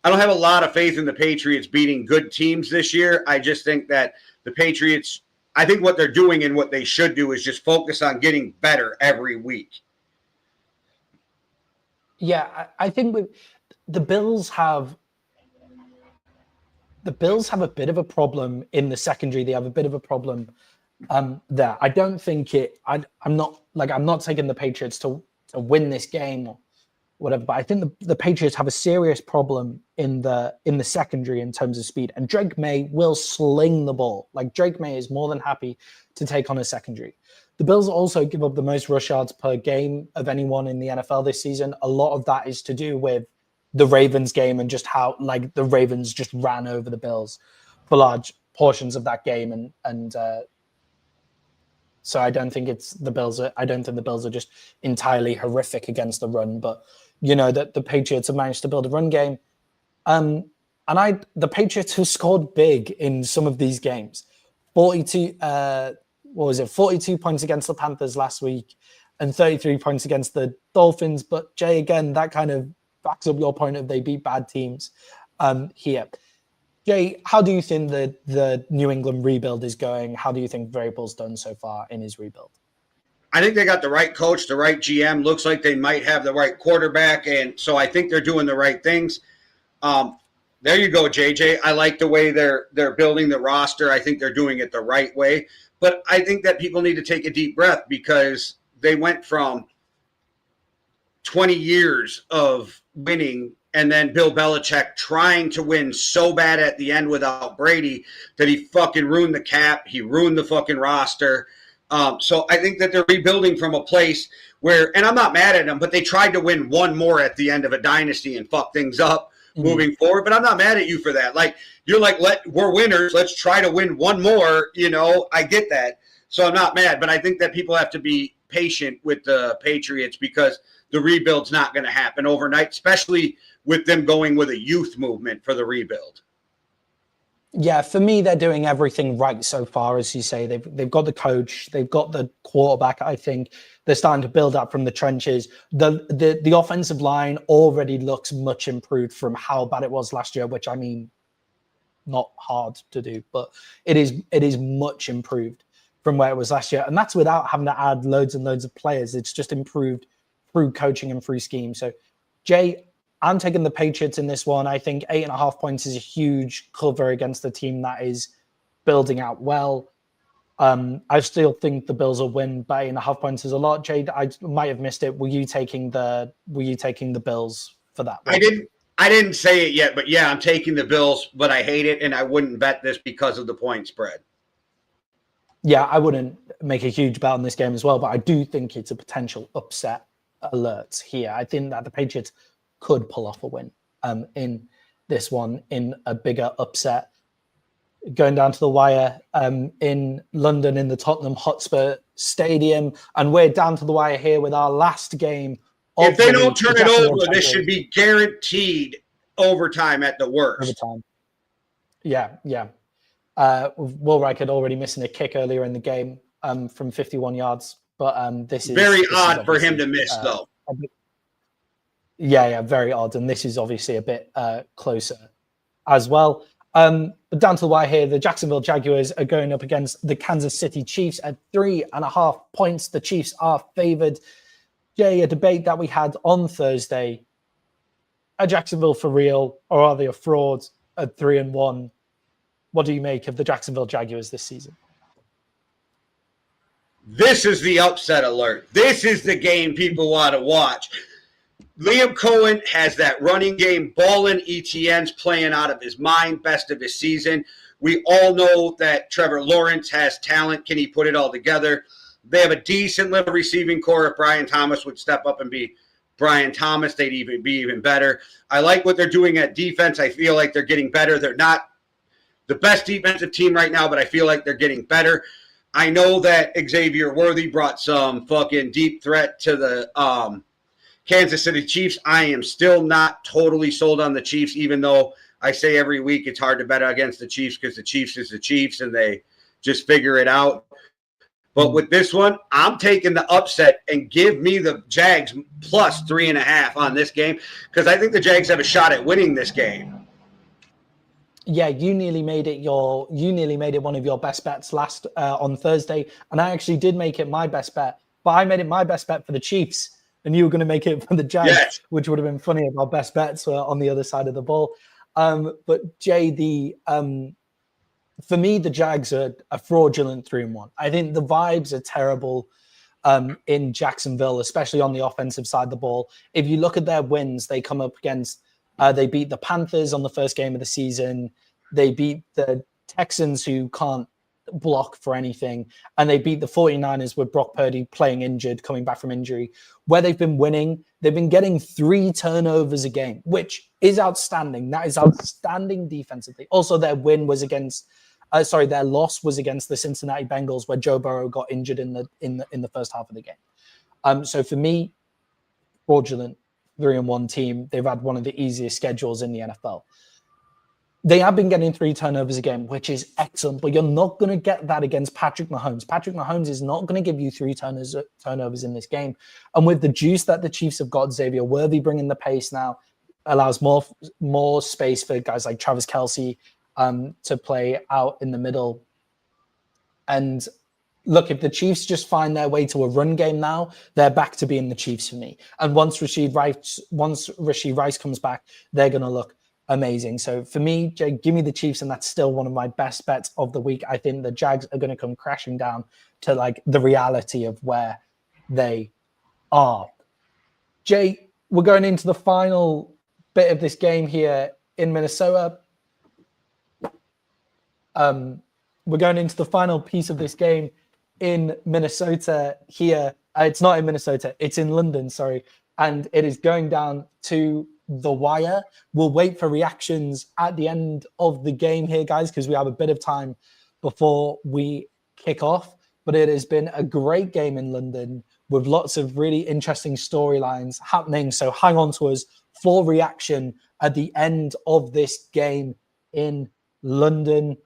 have a lot of faith in the Patriots beating good teams this year. I just think that the Patriots, I think what they're doing and what they should do is just focus on getting better every week. Yeah, I think the Bills have a bit of a problem in the secondary. They have a bit of a problem there. I don't think I'm not taking the Patriots to win this game or whatever, but I think the Patriots have a serious problem in the secondary in terms of speed. And Drake May will sling the ball. Like, Drake May is more than happy to take on a secondary. The Bills also give up the most rush yards per game of anyone in the NFL this season. A lot of that is to do with the Ravens game and just how like the Ravens just ran over the Bills for large portions of that game. And so I don't think the Bills are just entirely horrific against the run, but you know that the Patriots have managed to build a run game. The Patriots have scored big in some of these games. 42 points against the Panthers last week and 33 points against the Dolphins. But Jay, again, that kind of backs up your point of they beat bad teams here. Jay, how do you think the New England rebuild is going? How do you think Vrabel's done so far in his rebuild? I think they got the right coach, the right GM. Looks like they might have the right quarterback, and so I think they're doing the right things. There you go, JJ. I like the way they're building the roster. I think they're doing it the right way. But I think that people need to take a deep breath because they went from 20 years of winning and then Bill Belichick trying to win so bad at the end without Brady that he fucking ruined the cap. He ruined the fucking roster. So I think that they're rebuilding from a place where, and I'm not mad at them, but they tried to win one more at the end of a dynasty and fuck things up moving forward. But I'm not mad at you for that. Like, you're like, we're winners. Let's try to win one more. You know, I get that. So I'm not mad, but I think that people have to be patient with the Patriots because the rebuild's not going to happen overnight, especially with them going with a youth movement for the rebuild. Yeah, for me, they're doing everything right so far, as you say. They've got the coach, they've got the quarterback. I think they're starting to build up from the trenches. The offensive line already looks much improved from how bad it was last year, which I mean, not hard to do, but it is much improved from where it was last year, and that's without having to add loads and loads of players. It's just improved through coaching and through scheme. So, Jay, I'm taking the Patriots in this one. I think 8.5 points is a huge cover against a team that is building out well. I still think the Bills will win, but 8.5 points is a lot. Jade, I might have missed it. Were you taking the Bills for that one? I didn't say it yet, but yeah, I'm taking the Bills, but I hate it, and I wouldn't bet this because of the point spread. Yeah, I wouldn't make a huge bet on this game as well, but I do think it's a potential upset alert here. I think that the Patriots could pull off a win in this one in a bigger upset. Going down to the wire in London in the Tottenham Hotspur Stadium, and we're down to the wire here with our last game. If they don't turn it over, this should be guaranteed overtime at the worst. Overtime. Yeah. Woolreich had already missing a kick earlier in the game from 51 yards, but this is very odd for him to miss, though. Yeah, very odd. And this is obviously a bit closer as well. But down to the wire here, the Jacksonville Jaguars are going up against the Kansas City Chiefs at 3.5 points. The Chiefs are favored. Jay, a debate that we had on Thursday. Are Jacksonville for real, or are they a fraud at 3-1? What do you make of the Jacksonville Jaguars this season? This is the upset alert. This is the game people want to watch. Liam Cohen has that running game, balling. ETN's playing out of his mind, best of his season. We all know that Trevor Lawrence has talent. Can he put it all together? They have a decent little receiving core. If Brian Thomas would step up and be Brian Thomas, they'd be even better. I like what they're doing at defense. I feel like they're getting better. They're not the best defensive team right now, but I feel like they're getting better. I know that Xavier Worthy brought some fucking deep threat to the Kansas City Chiefs. I am still not totally sold on the Chiefs, even though I say every week it's hard to bet against the Chiefs because the Chiefs is the Chiefs and they just figure it out. But with this one, I'm taking the upset and give me the Jags plus 3.5 on this game because I think the Jags have a shot at winning this game. Yeah, you nearly made it one of your best bets last on Thursday, and I actually did make it my best bet, but I made it my best bet for the Chiefs, and you were going to make it for the Jags, yes, which would have been funny if our best bets were on the other side of the ball. But Jay, for me, the Jags are a fraudulent 3-1. I think the vibes are terrible in Jacksonville, especially on the offensive side of the ball. If you look at their wins, they come up against. They beat the Panthers on the first game of the season. They beat the Texans, who can't block for anything. And they beat the 49ers with Brock Purdy playing injured, coming back from injury. Where they've been winning, they've been getting 3 turnovers a game, which is outstanding. That is outstanding defensively. Also, their loss was against the Cincinnati Bengals, where Joe Burrow got injured in the first half of the game. So for me, fraudulent 3-1 team. They've had one of the easiest schedules in the NFL. They have been getting 3 turnovers a game, which is excellent, but you're not going to get that against Patrick Mahomes. Patrick Mahomes is not going to give you 3 turnovers in this game. And with the juice that the Chiefs have got, Xavier Worthy bringing the pace now, allows more space for guys like Travis Kelce to play out in the middle. And look, if the Chiefs just find their way to a run game now, they're back to being the Chiefs for me. And once Rashid Rice comes back, they're going to look amazing. So for me, Jay, give me the Chiefs, and that's still one of my best bets of the week. I think the Jags are going to come crashing down to like the reality of where they are. Jay, we're going into the final bit of this game here in Minnesota. We're going into the final piece of this game in Minnesota here. It's not in Minnesota, it's in London, sorry. And it is going down to the wire. We'll wait for reactions at the end of the game here, guys, because we have a bit of time before we kick off. But it has been a great game in London with lots of really interesting storylines happening. So hang on to us for reaction at the end of this game in London.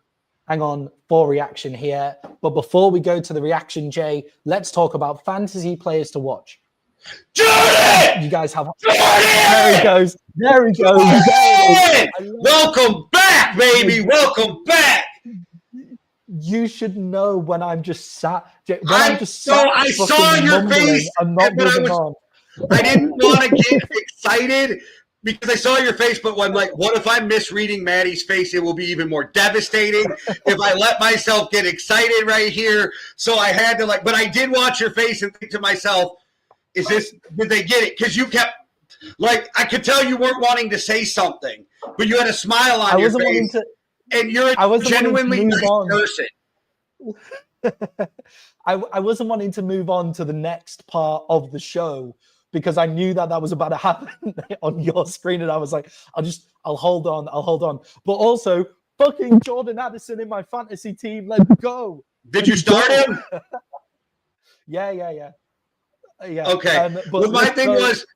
Hang on for reaction here. But before we go to the reaction, Jay, let's talk about fantasy players to watch. Jordan! You guys have... Jordan! There he goes. There he goes. There welcome back, baby. Welcome back. You should know when I'm just sat... I saw your face. I'm not moving on. I didn't want to get excited because I saw your face, but I'm like, what if I'm misreading Maddie's face? It will be even more devastating if I let myself get excited right here. So I had to but I did watch your face and think to myself, did they get it? Because you kept, I could tell you weren't wanting to say something, but you had a smile on your face. And you're a genuinely nice person. I wasn't wanting to move on to the next part of the show because I knew that was about to happen on your screen. And I was like, I'll hold on. But also, fucking Jordan Addison in my fantasy team. Let's go. Did you start him? Yeah. Okay. But my thing was,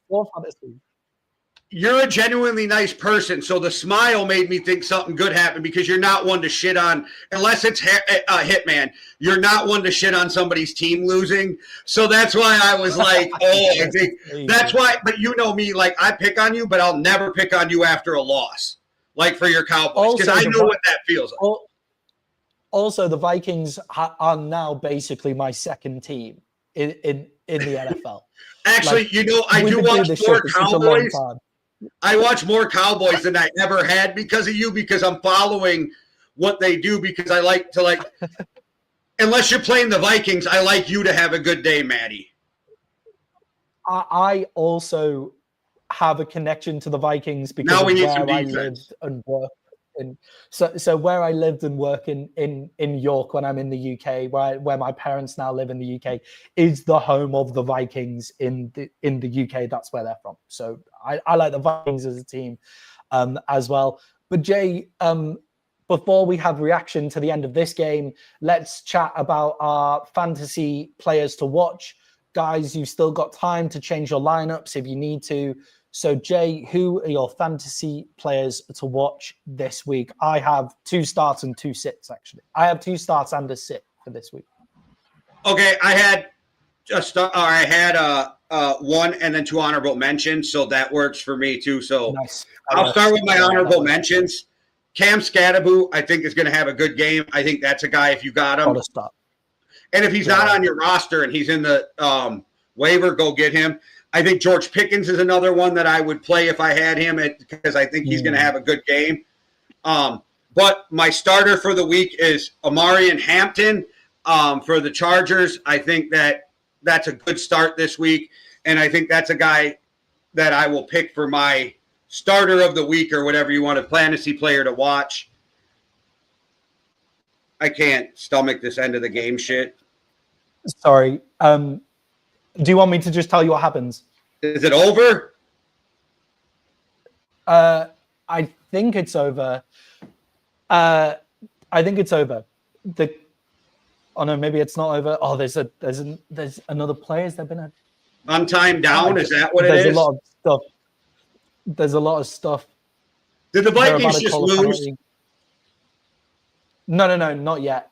you're a genuinely nice person, so the smile made me think something good happened because you're not one to shit on, unless it's Hitman, you're not one to shit on somebody's team losing. So that's why I was like, oh, I think that's why. But you know me, like I pick on you, but I'll never pick on you after a loss, like for your Cowboys, because I know what that feels like. Also, the Vikings are now basically my second team in the NFL. Actually, like, you know, I do watch more Cowboys. I watch more Cowboys than I ever had because of you, because I'm following what they do, because I like to, like, unless you're playing the Vikings, I like you to have a good day, Maddie. I also have a connection to the Vikings because now we need where some I lived and work. And so where I lived and work in York when I'm in the UK, where my parents now live in the UK, is the home of the Vikings in the UK. That's where they're from. So I like the Vikings as a team as well. But Jay, before we have reaction to the end of this game, let's chat about our fantasy players to watch. Guys, you've still got time to change your lineups if you need to. So, Jay, who are your fantasy players to watch this week? I have 2 starts and 2 sits, actually. I have 2 starts and a sit for this week. Okay, I had one and then 2 honorable mentions, so that works for me too. So nice. I'll start with my honorable mentions. Cam Scatteraboo, I think, is going to have a good game. I think that's a guy if you got him. And if he's not on your roster and he's in the waiver, go get him. I think George Pickens is another one that I would play if I had him because I think he's going to have a good game. But my starter for the week is Amarian Hampton for the Chargers. I think that's a good start this week, and I think that's a guy that I will pick for my starter of the week or whatever you want, a fantasy player to watch. I can't stomach this end of the game shit. Sorry. Do you want me to just tell you what happens? Is it over? I think it's over. Oh no, maybe it's not over. Oh, there's another player. Has there been a untimed down? Is that what it is? There's a lot of stuff. There's a lot of stuff. Did the Vikings just lose? No, not yet.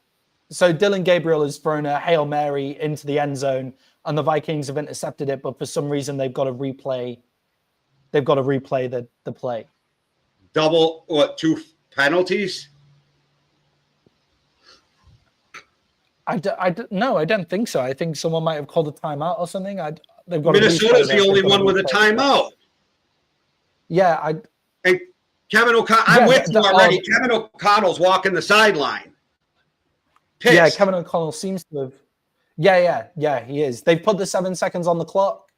So Dillion Gabriel has thrown a Hail Mary into the end zone, and the Vikings have intercepted it, but for some reason they've got to replay the play. Double, 2 penalties? No, I don't think so. I think someone might have called a timeout or something. They've got Minnesota's the only one with a timeout. Yeah, and Kevin O'Connell. I'm with you already. Kevin O'Connell's walking the sideline. Pissed. Yeah, Kevin O'Connell seems to have. Yeah, he is. They've put the 7 seconds on the clock.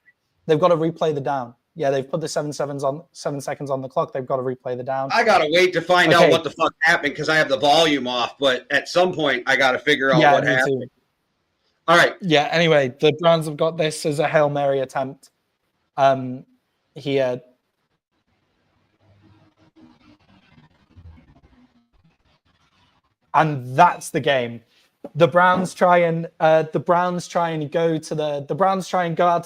They've got to replay the down. Yeah, they've put the 7 seconds on the clock. They've got to replay the down. I gotta wait to find out what the fuck happened because I have the volume off. But at some point, I gotta figure out what happened. Too. All right. Yeah. Anyway, the Browns have got this as a Hail Mary attempt. Here. And that's the game. The Browns try and go out to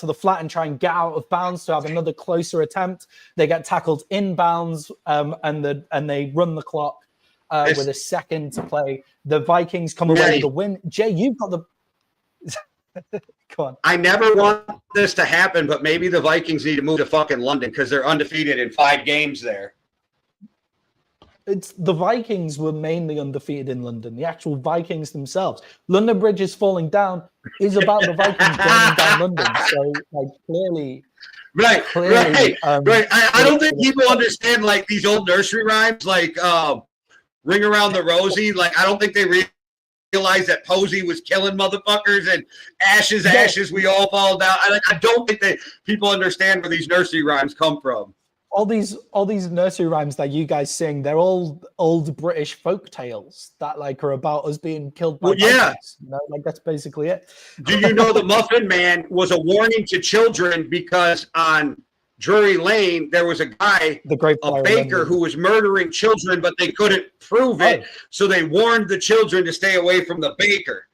the flat and try and get out of bounds to have another closer attempt. They get tackled inbounds, and they run the clock with a second to play. The Vikings come away with a win. Jay, you've got the. Go on. I never want this to happen, but maybe the Vikings need to move to fucking London because they're undefeated in 5 games there. It's the Vikings were mainly undefeated in London. The actual Vikings themselves. London Bridge is falling down is about the Vikings going down London. So, like, clearly. Right. I don't think people understand, like, these old nursery rhymes, like Ring Around the Rosie. Like, I don't think they realize that Posey was killing motherfuckers and ashes, we all fall down. I don't think that people understand where these nursery rhymes come from. All these nursery rhymes that you guys sing, they're all old British folk tales that are about us being killed by Vikings. You know, that's basically it. Do you know the Muffin Man was a warning to children because on Drury Lane there was a guy, a baker, who was murdering children, but they couldn't prove it, so they warned the children to stay away from the baker.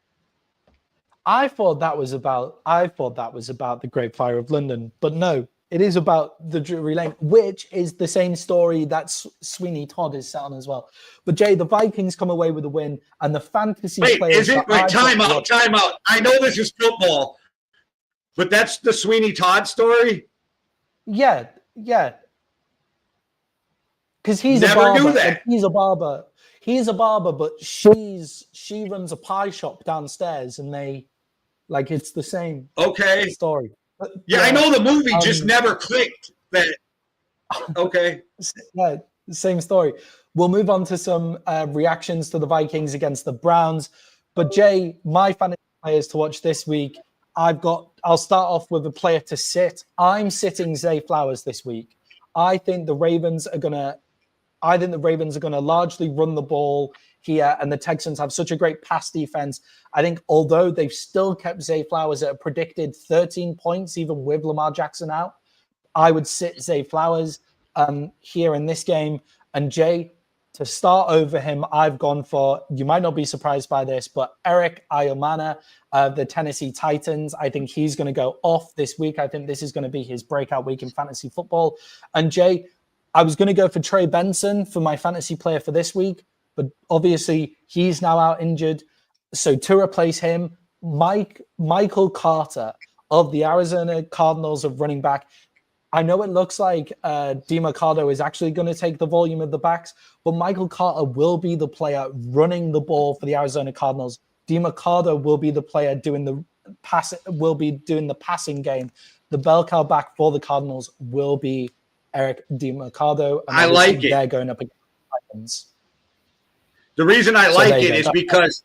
I thought that was about the Great Fire of London, but no. It is about the Drury Lane, which is the same story that Sweeney Todd is set on as well. But Jay, the Vikings come away with a win, and the fantasy players. Time out. I know this is football, but that's the Sweeney Todd story. Yeah. Because he's Never a barber. knew that. He's a barber, but she runs a pie shop downstairs, and it's the same. Story. But, yeah, I know the movie just never clicked. That okay. Yeah, same story. We'll move on to some reactions to the Vikings against the Browns. But Jay, my fantasy players to watch this week, I'll start off with a player to sit. I'm sitting Zay Flowers this week. I think the Ravens are gonna largely run the ball here, and the Texans have such a great pass defense. I think although they've still kept Zay Flowers at a predicted 13 points, even with Lamar Jackson out, I would sit Zay Flowers here in this game. And Jay, to start over him, I've gone for, you might not be surprised by this, but Eric Ayomana, the Tennessee Titans. I think he's going to go off this week. I think this is going to be his breakout week in fantasy football. And Jay, I was going to go for Trey Benson for my fantasy player for this week, but obviously he's now out injured. So to replace him, Michael Carter of the Arizona Cardinals of running back. I know it looks like DeMarcado is actually going to take the volume of the backs, but Michael Carter will be the player running the ball for the Arizona Cardinals. DeMarcado will be the player doing the passing game. The bell cow back for the Cardinals will be Eric DeMarcado. I like it. They're going up against the Titans. The reason I like it is because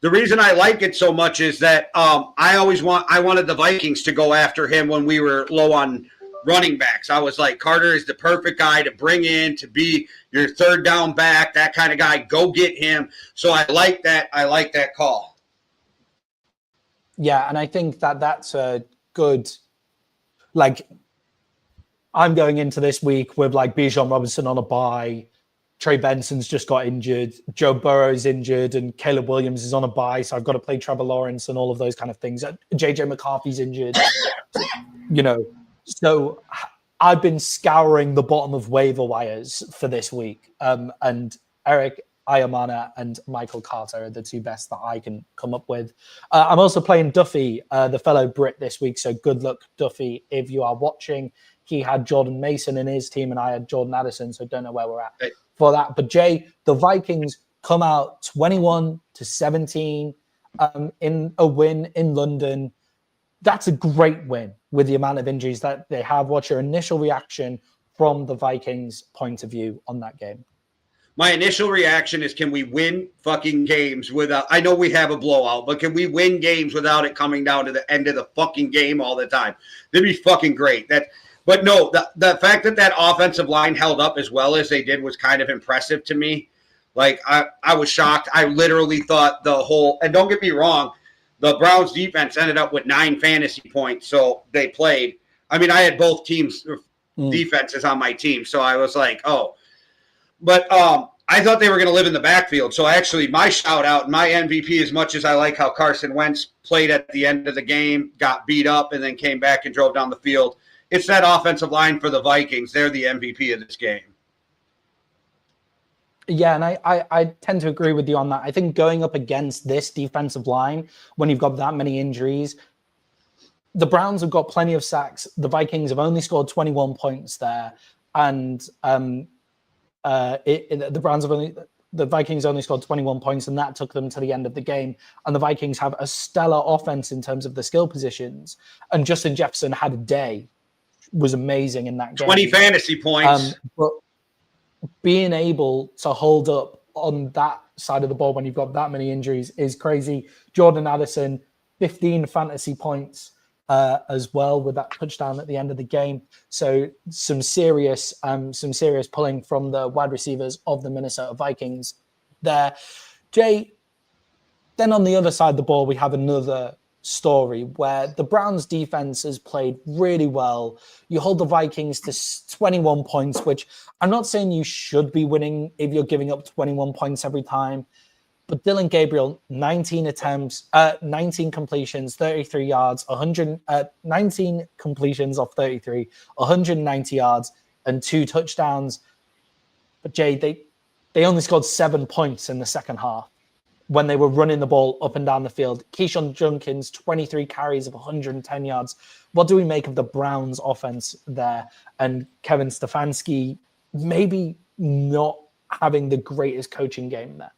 the reason I like it so much is that I wanted the Vikings to go after him when we were low on running backs. I was like, Carter is the perfect guy to bring in to be your third down back, that kind of guy. Go get him. So I like that. I like that call. Yeah, and I think that's a good, I'm going into this week with Bijan Robinson on a bye. Trey Benson's just got injured. Joe Burrow's injured, and Caleb Williams is on a bye. So I've got to play Trevor Lawrence and all of those kind of things. JJ McCarthy's injured. So I've been scouring the bottom of waiver wires for this week. And Eric Ayomana and Michael Carter are the two best that I can come up with. I'm also playing Duffy, the fellow Brit, this week. So good luck, Duffy, if you are watching. He had Jordan Mason in his team, and I had Jordan Addison. So don't know where we're at for that. But Jay, the Vikings come out 21-17 in a win in London. That's a great win with the amount of injuries that they have. What's your initial reaction from the Vikings' point of view on that game? My initial reaction is, can we win fucking games without, I know we have a blowout, but can we win games without it coming down to the end of the fucking game all the time? That'd be fucking great. But no, the fact that offensive line held up as well as they did was kind of impressive to me. I was shocked. I literally thought and don't get me wrong, the Browns defense ended up with 9 fantasy points, so they played. I mean, I had both teams' defenses on my team, so I was like, oh. But I thought they were going to live in the backfield. So actually, my shout out, my MVP, as much as I like how Carson Wentz played at the end of the game, got beat up, and then came back and drove down the field, it's that offensive line for the Vikings. They're the MVP of this game. Yeah, and I tend to agree with you on that. I think going up against this defensive line, when you've got that many injuries, the Browns have got plenty of sacks. The Vikings have only scored 21 points there. And the Vikings only scored 21 points, and that took them to the end of the game. And the Vikings have a stellar offense in terms of the skill positions. And Justin Jefferson had a day. Was amazing in that game. 20 fantasy points. But being able to hold up on that side of the ball when you've got that many injuries is crazy. Jordan Addison, 15 fantasy points as well with that touchdown at the end of the game. So some serious pulling from the wide receivers of the Minnesota Vikings there. Jay, then on the other side of the ball, we have another story where the Browns defense has played really well. You hold the Vikings to 21 points, which I'm not saying you should be winning if you're giving up 21 points every time. But Dillion Gabriel, 19 attempts, 19 completions, 33 yards, 19 completions off 33, 190 yards, and 2 touchdowns. But Jay, they only scored 7 points in the second half when they were running the ball up and down the field. Keyshawn Jenkins, 23 carries of 110 yards. What do we make of the Browns offense there? And Kevin Stefanski maybe not having the greatest coaching game there.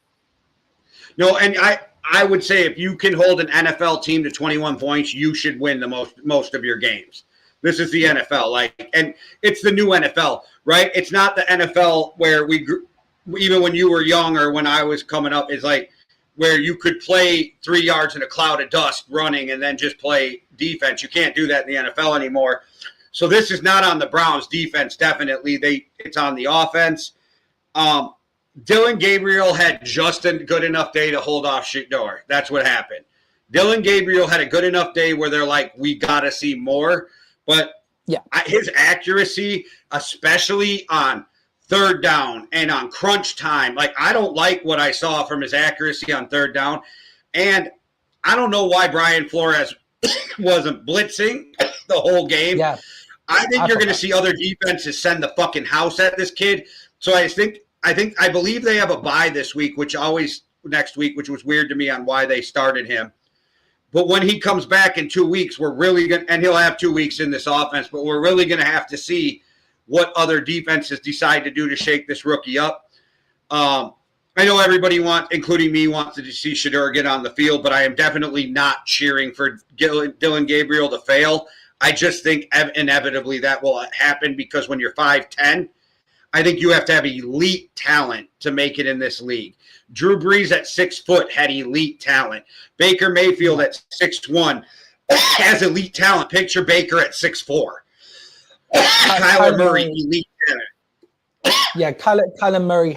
No, and I would say if you can hold an NFL team to 21 points, you should win the most of your games. This is the NFL, and it's the new NFL, right? It's not the NFL where even when you were young or when I was coming up, is like where you could play 3 yards in a cloud of dust running and then just play defense. You can't do that in the NFL anymore. So this is not on the Browns defense. Definitely, it's on the offense. Dillion Gabriel had just a good enough day to hold off Sheduer. That's what happened. Dillion Gabriel had a good enough day where they're like, we got to see more. But his accuracy, especially on third down and on crunch time, I don't like what I saw from his accuracy on third down. And I don't know why Brian Flores wasn't blitzing the whole game. Yeah. I think you're going to see other defenses send the fucking house at this kid. So I believe they have a bye this week, next week, which was weird to me on why they started him. But when he comes back in 2 weeks, we're really going to, and he'll have 2 weeks in this offense, but we're really going to have to see what other defenses decide to do to shake this rookie up. I know everybody including me, wants to see Sheduer get on the field, but I am definitely not cheering for Dillion Gabriel to fail. I just think inevitably that will happen because when you're 5'10", I think you have to have elite talent to make it in this league. Drew Brees at 6 foot had elite talent. Baker Mayfield at 6'1" has elite talent. Picture Baker at 6'4". Kyler Murray, elite talent. Yeah, Kyler Murray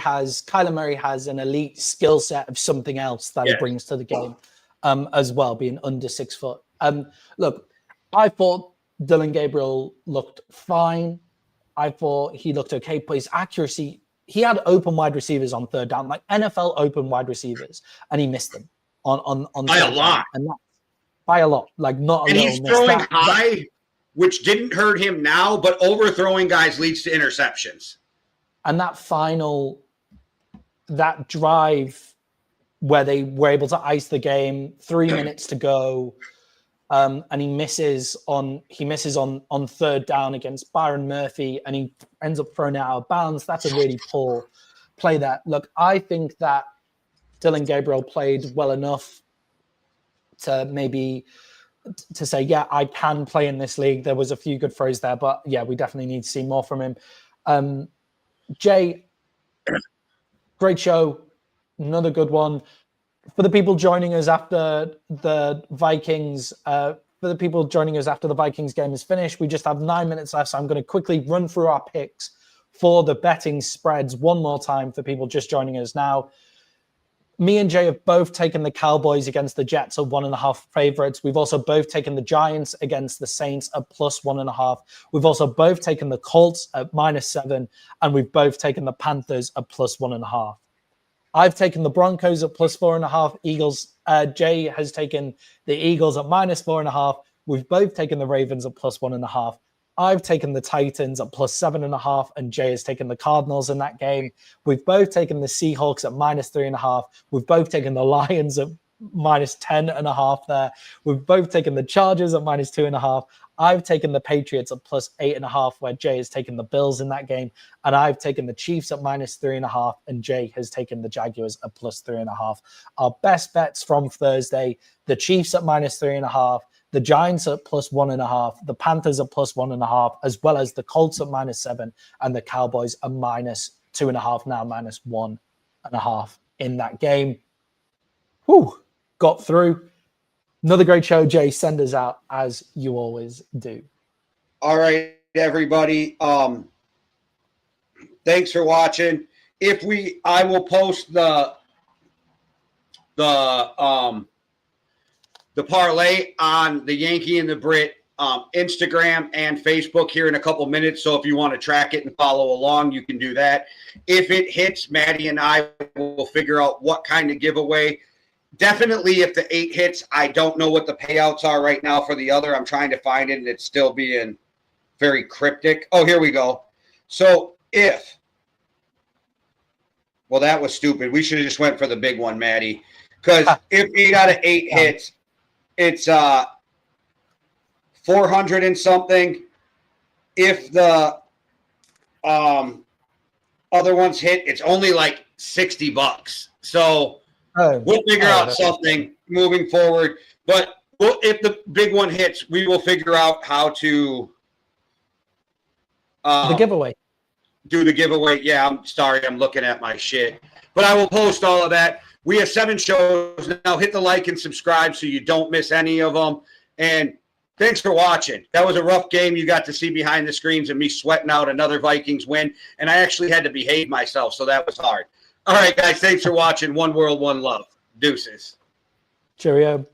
has an elite skill set of something else that he brings to the game, as well, being under 6 foot. Look, I thought Dillion Gabriel looked fine. I thought he looked okay, but his accuracy, he had open wide receivers on third down, like NFL open wide receivers, and he missed them on by a lot. And by a lot, like not a and little. He's throwing high, which didn't hurt him now, but overthrowing guys leads to interceptions. And that drive where they were able to ice the game, 3 minutes to go. And he misses on third down against Byron Murphy, and he ends up throwing it out of bounds. That's a really poor play there. Look, I think that Dillion Gabriel played well enough to maybe to say, yeah, I can play in this league. There was a few good throws there, but yeah, we definitely need to see more from him. Jay, great show. Another good one. For the people joining us after the Vikings, game is finished, we just have 9 minutes left. So I'm going to quickly run through our picks for the betting spreads one more time for people just joining us now. Me and Jay have both taken the Cowboys against the Jets at 1.5 favorites. We've also both taken the Giants against the Saints at +1.5. We've also both taken the Colts at -7, and we've both taken the Panthers at +1.5. I've taken the Broncos at +4.5. Eagles. Jay has taken the Eagles at -4.5. We've both taken the Ravens at +1.5. I've taken the Titans at +7.5, and Jay has taken the Cardinals in that game. We've both taken the Seahawks at -3.5. We've both taken the Lions at -10.5 there. We've both taken the Chargers at -2.5. I've taken the Patriots at +8.5, where Jay has taken the Bills in that game. And I've taken the Chiefs at -3.5, and Jay has taken the Jaguars at +3.5. Our best bets from Thursday, the Chiefs at -3.5, the Giants at +1.5, the Panthers at +1.5, as well as the Colts at -7, and the Cowboys at -2.5, now -1.5 in that game. Whew, got through. Another great show, Jay. Send us out as you always do. All right, everybody. Thanks for watching. I will post the parlay on the Yankee and the Brit Instagram and Facebook here in a couple minutes. So if you want to track it and follow along, you can do that. If it hits, Maddie and I will figure out what kind of giveaway. Definitely if the 8 hits, I don't know what the payouts are right now for the other. I'm trying to find it, and it's still being very cryptic. Oh, here we go. So if – well, that was stupid. We should have just went for the big one, Maddie. Because if 8 out of 8 hits, it's 400 and something. If the other ones hit, it's only like $60. So we'll figure out something moving forward. But if the big one hits, we will figure out how to the giveaway. Do the giveaway. Yeah, I'm sorry. I'm looking at my shit. But I will post all of that. We have 7 shows now. Hit the like and subscribe so you don't miss any of them. And thanks for watching. That was a rough game. You got to see behind the screens and me sweating out another Vikings win. And I actually had to behave myself, so that was hard. All right, guys. Thanks for watching. One world, one love. Deuces. Cheerio.